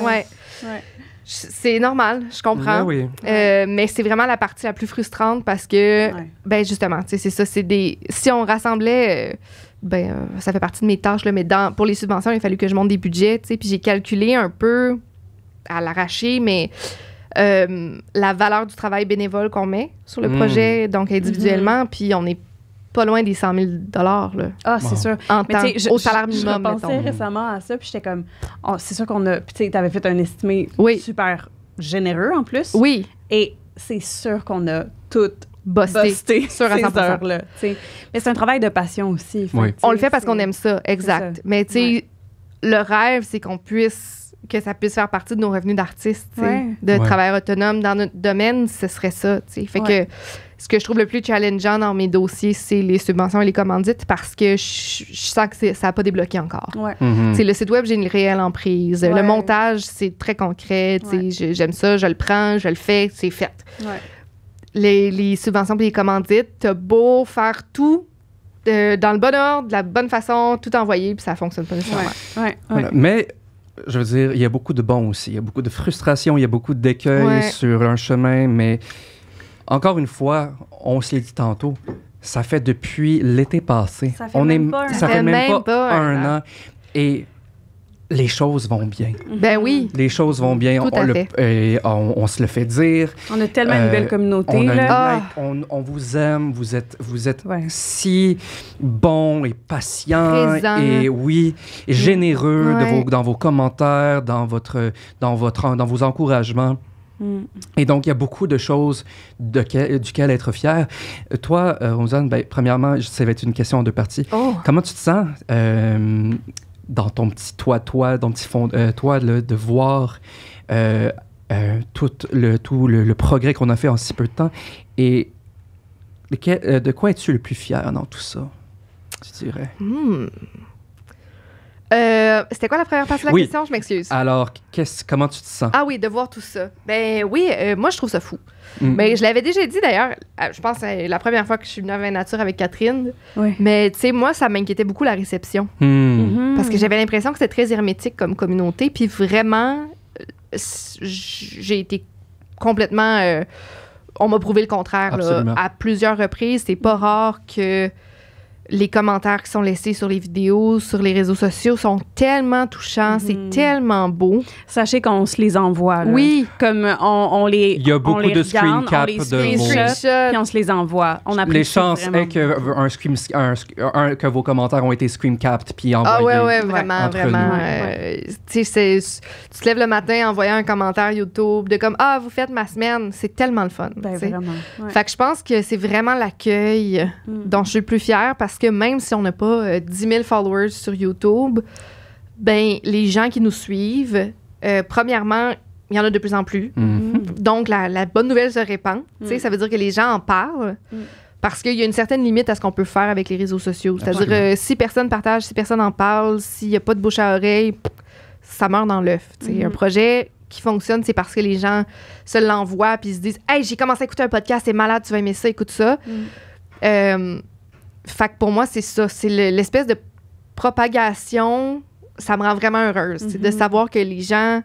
C'est normal, je comprends. Mais c'est vraiment la partie la plus frustrante parce que, ben justement, c'est ça, si on rassemblait... ça fait partie de mes tâches, là, mais pour les subventions, il a fallu que je monte des budgets, puis j'ai calculé un peu à l'arraché, mais la valeur du travail bénévole qu'on met sur le projet, donc individuellement, puis on est pas loin des 100 000 là, Ah, c'est sûr. en Mais temps, tu sais, au salaire minimum, je pensais mettons. récemment à ça, puis j'étais comme, c'est sûr qu'on a, puis tu sais, t'avais fait un estimé Oui. super généreux en plus. Oui, Et c'est sûr qu'on a toutes busté. sur Sûr à ces 100%. heures-là. Tu sais. Mais c'est un travail de passion aussi. Fait Oui. que, tu sais, On le fait parce c'est- qu'on aime ça, exact. ça. Mais tu sais, le rêve, c'est que ça puisse faire partie de nos revenus d'artistes, tu sais. Ouais. De Ouais. travailleurs autonomes dans notre domaine, ce serait ça, tu sais. Fait Ouais. que ce que je trouve le plus challengeant dans mes dossiers, c'est les subventions et les commandites parce que je sens que ça n'a pas débloqué encore. Ouais. Mhm. C'est le site web, j'ai une réelle emprise. Ouais. Le montage, c'est très concret. Tu sais, j'aime ça, je le prends, je le fais, c'est fait. Ouais. Les subventions et les commandites, t'as beau faire tout dans le bon ordre, de la bonne façon, tout envoyer, puis ça fonctionne pas nécessairement. Ouais. Voilà. Mais, je veux dire, il y a beaucoup de bons aussi. Il y a beaucoup de frustration, il y a beaucoup d'écueils Ouais. sur un chemin, mais encore une fois, on se l'est dit tantôt, ça fait depuis l'été passé. Ça fait même pas un ça an. fait même pas un un an. an. Et les choses vont bien. Ben oui. Les choses vont bien. Tout à fait. On se le fait dire. On a tellement une belle communauté. On, a une là. Ah. on vous aime. Vous êtes Ouais. si bon et patient Présent. et oui, et généreux Ouais. dans vos commentaires, dans vos encouragements. Mm. Et donc, il y a beaucoup de choses duquel être fier. Toi, Rosanne, ben, premièrement, ça va être une question en deux parties. Oh. Comment tu te sens dans ton petit ton petit fond, toit, là, de voir tout le progrès qu'on a fait en si peu de temps? Et de quoi es-tu le plus fier dans tout ça, tu dirais? C'était quoi la première partie de la Oui. question? Je m'excuse. Alors, comment tu te sens? Ah oui, de voir tout ça. Ben oui, moi, je trouve ça fou. Mm. Mais je l'avais déjà dit, d'ailleurs, je pense que c'est la première fois que je suis venue à Vin Nature avec Catherine. Ouais. Mais tu sais, moi, ça m'inquiétait beaucoup la réception. Hmm. Mhm. Parce que j'avais l'impression que c'était très hermétique comme communauté. Puis vraiment, j'ai été complètement... on m'a prouvé le contraire là, Absolument. à plusieurs reprises. C'est pas rare que les commentaires qui sont laissés sur les vidéos, sur les réseaux sociaux sont tellement touchants. C'est tellement beau. Sachez qu'on se les envoie. Là. Oui. Comme on les. Il y a beaucoup on les de screen regarde, cap on les de screenshot, vos- Screenshot. puis on se les envoie. On apprécie Les chances vraiment. est que vos commentaires ont été screen capped puis envoyés. Ah ouais, vraiment, entre vraiment. nous. Tu sais, tu te lèves le matin en voyant un commentaire YouTube de comme « Ah, vous faites ma semaine », c'est tellement le fun. Ben, tu sais. vraiment. Ouais. Fait que je pense que c'est vraiment l'accueil dont je suis le plus fière parce que même si on n'a pas 10 000 followers sur YouTube, ben les gens qui nous suivent, premièrement, il y en a de plus en plus. Mhm. Donc, la bonne nouvelle se répand. Tu sais, ça veut dire que les gens en parlent. Parce qu'il y a une certaine limite à ce qu'on peut faire avec les réseaux sociaux. C'est-à-dire, Absolument. si personne partage, si personne en parle, s'il n'y a pas de bouche à oreille, ça meurt dans l'œuf. Tu sais. Un projet qui fonctionne, c'est parce que les gens se l'envoient puis se disent « Hey, j'ai commencé à écouter un podcast, c'est malade, tu vas aimer ça, écoute ça. Fait que pour moi, c'est ça. C'est l'espèce de propagation, ça me rend vraiment heureuse. C'est de savoir que les gens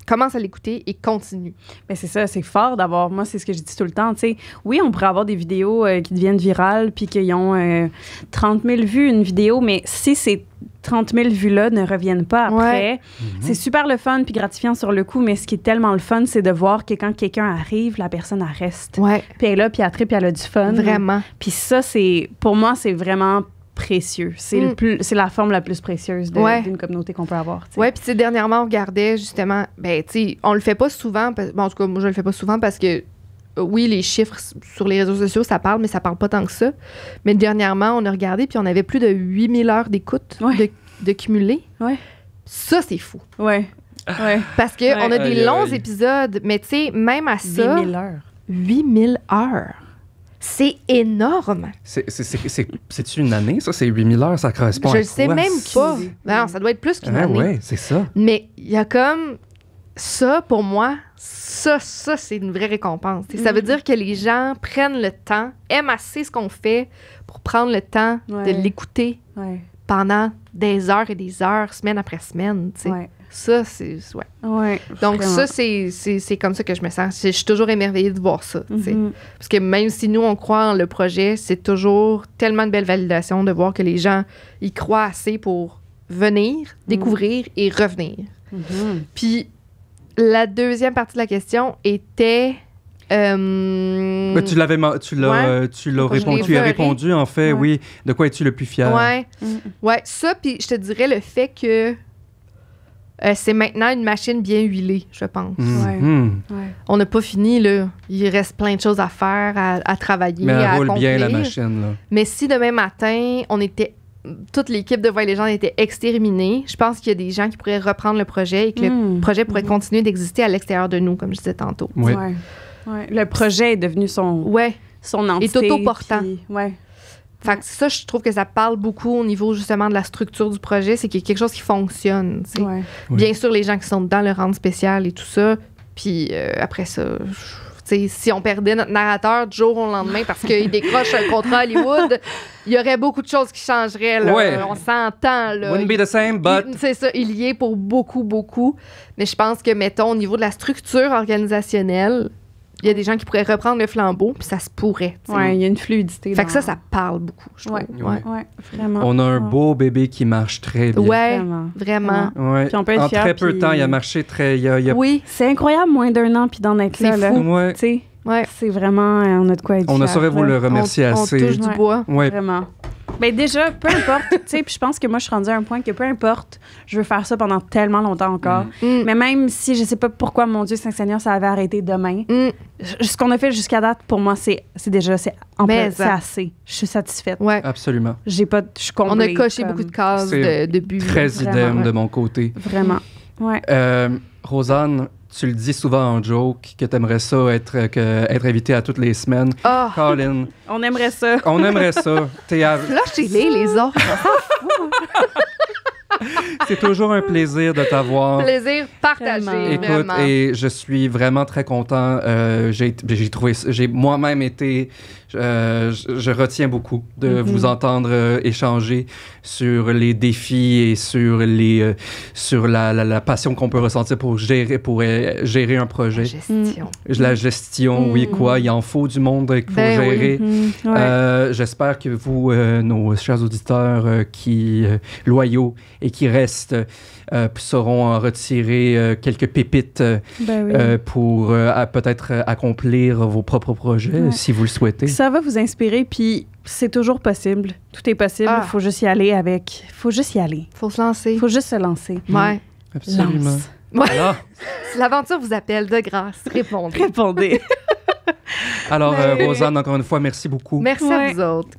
commencent à l'écouter et continuent. Ben c'est ça, c'est fort d'avoir. Moi, c'est ce que je dis tout le temps. Tu sais, oui, on pourrait avoir des vidéos qui deviennent virales puis qui ont 30 000 vues une vidéo, mais si ces 30 000 vues-là ne reviennent pas après, c'est super le fun puis gratifiant sur le coup, mais ce qui est tellement le fun, c'est de voir que quand quelqu'un arrive, la personne, elle reste. Ouais, Puis elle est là, puis elle tripe, puis elle a du fun. vraiment. Puis ça, c'est, pour moi, c'est vraiment précieux. C'est c'est la forme la plus précieuse d'une communauté qu'on peut avoir. tu sais. Ouais, puis tu sais, dernièrement, on regardait justement, ben, tu sais, on le fait pas souvent, bon, en tout cas, moi, je le fais pas souvent parce que, oui, les chiffres sur les réseaux sociaux, ça parle, mais ça parle pas tant que ça. Mais dernièrement, on a regardé, puis on avait plus de 8000 heures d'écoute de cumulé. Ouais. Ça, c'est fou. Ouais. Ouais. Parce qu'on a des Aïe, longs aïe. épisodes, mais tu sais, même à ça, 8000 heures. 8000 heures. C'est énorme. C'est-tu une année, ça? C'est 8000 heures, ça correspond Je à le sais quoi? même pas. Non, ça doit être plus qu'une année. Oui, c'est ça. Mais il y a comme ça, pour moi, ça c'est une vraie récompense. Ça veut dire que les gens prennent le temps, aiment assez ce qu'on fait pour prendre le temps de l'écouter Ouais. pendant des heures et des heures, semaine après semaine. Tu sais. Ouais. Ça, c'est... Ouais. Ouais. Donc vraiment. ça, c'est comme ça que je me sens. Je suis toujours émerveillée de voir ça. Tu sais. Mhm. Parce que même si nous, on croit en le projet, c'est toujours tellement de belle validation de voir que les gens y croient assez pour venir, découvrir et revenir. Mhm. Puis la deuxième partie de la question était... Ben, tu l'as répondu. Tu as répondu, en fait, oui. De quoi es-tu le plus fier? Ouais, ça, puis je te dirais le fait que c'est maintenant une machine bien huilée, je pense. On n'a pas fini, là. Il reste plein de choses à faire, à travailler, mais elle à roule accomplir. bien, la machine, là. Mais si demain matin, toute l'équipe de Voix Légende était exterminée, je pense qu'il y a des gens qui pourraient reprendre le projet et que le projet pourrait continuer d'exister à l'extérieur de nous, comme je disais tantôt. Oui. Ouais. Le projet est devenu son entité. Et autoportant. Ouais. Fait que ça, je trouve que ça parle beaucoup au niveau justement de la structure du projet, c'est qu'il y a quelque chose qui fonctionne. Ouais. Bien sûr, les gens qui sont dedans le rendent spécial et tout ça. Puis après ça, si on perdait notre narrateur du jour au lendemain parce qu'il décroche un contrat à Hollywood, il y aurait beaucoup de choses qui changeraient. Là. Ouais. On s'entend. Là. Wouldn't be the same, but... C'est ça, il y est pour beaucoup, beaucoup. Mais je pense que, mettons, au niveau de la structure organisationnelle, il y a des gens qui pourraient reprendre le flambeau, puis ça se pourrait. Oui, il y a une fluidité. Fait que ça parle beaucoup, je trouve. Ouais, vraiment. On a un beau bébé qui marche très bien. Ouais, vraiment. Ouais. Puis on peut être en fier, très peu de temps, il a marché très... Oui. C'est incroyable, moins d'un an, puis d'en être là. C'est fou. Ouais. Tu sais, Ouais. c'est vraiment... On a de quoi être On ne fiers, saurait vous le remercier assez. On touche du bois. Ouais. Vraiment. Ben déjà, peu importe, tu sais, puis je pense que moi, je suis rendue à un point que peu importe, je veux faire ça pendant tellement longtemps encore. Mais même si je sais pas pourquoi, mon Dieu, Saint-Seigneur, ça avait arrêté demain, ce qu'on a fait jusqu'à date, pour moi, c'est assez. Je suis satisfaite. Ouais. Absolument. Je suis comblée. On a coché beaucoup de cases de but. Très idem de mon côté. Vraiment. Ouais. Rosanne, tu le dis souvent en joke que tu aimerais ça être invitée à toutes les semaines. Oh. Colin. On aimerait ça. On aimerait ça. Lâchez-les, les autres. C'est toujours un plaisir de t'avoir. Plaisir partagé. Écoute, vraiment. et je suis vraiment très content. J'ai moi-même été. Je retiens beaucoup de vous entendre échanger sur les défis et sur la passion qu'on peut ressentir pour gérer un projet. La gestion, oui, quoi. Il en faut du monde qu'il faut gérer. J'espère que vous, nos chers auditeurs loyaux et qui restent, sauront en retirer quelques pépites pour peut-être accomplir vos propres projets, si vous le souhaitez. Ça va vous inspirer, puis c'est toujours possible. Tout est possible. Il faut juste y aller avec... faut juste y aller. Faut se lancer. Faut juste se lancer. Ouais. Absolument. Ouais. Voilà. Si l'aventure vous appelle, de grâce, répondez. Répondez. Alors, Rosanne, encore une fois, merci beaucoup. Merci à vous autres.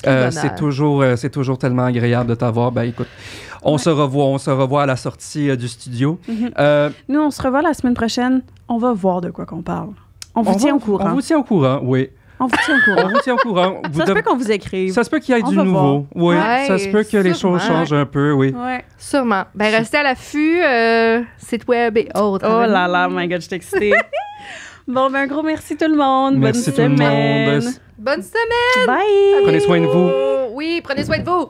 C'est toujours tellement agréable de t'avoir. Ben, écoute, on se revoit à la sortie du studio. Nous, on se revoit la semaine prochaine. On va voir de quoi qu'on parle. On vous tient au courant. On vous tient au courant, oui. On vous tient au courant. On vous tient au courant. Ça se peut qu'on vous écrive. Ça se peut qu'il y ait du nouveau. Oui, ça se peut que les choses changent un peu, oui. Ouais. Sûrement. Ben, restez à l'affût, site web et autres. Oh là là, my God, je suis excitée. Bon, ben, un gros merci tout le monde. Merci Bonne semaine. Tout le monde. Bonne semaine. Bye. Prenez soin de vous. Oui, prenez soin de vous.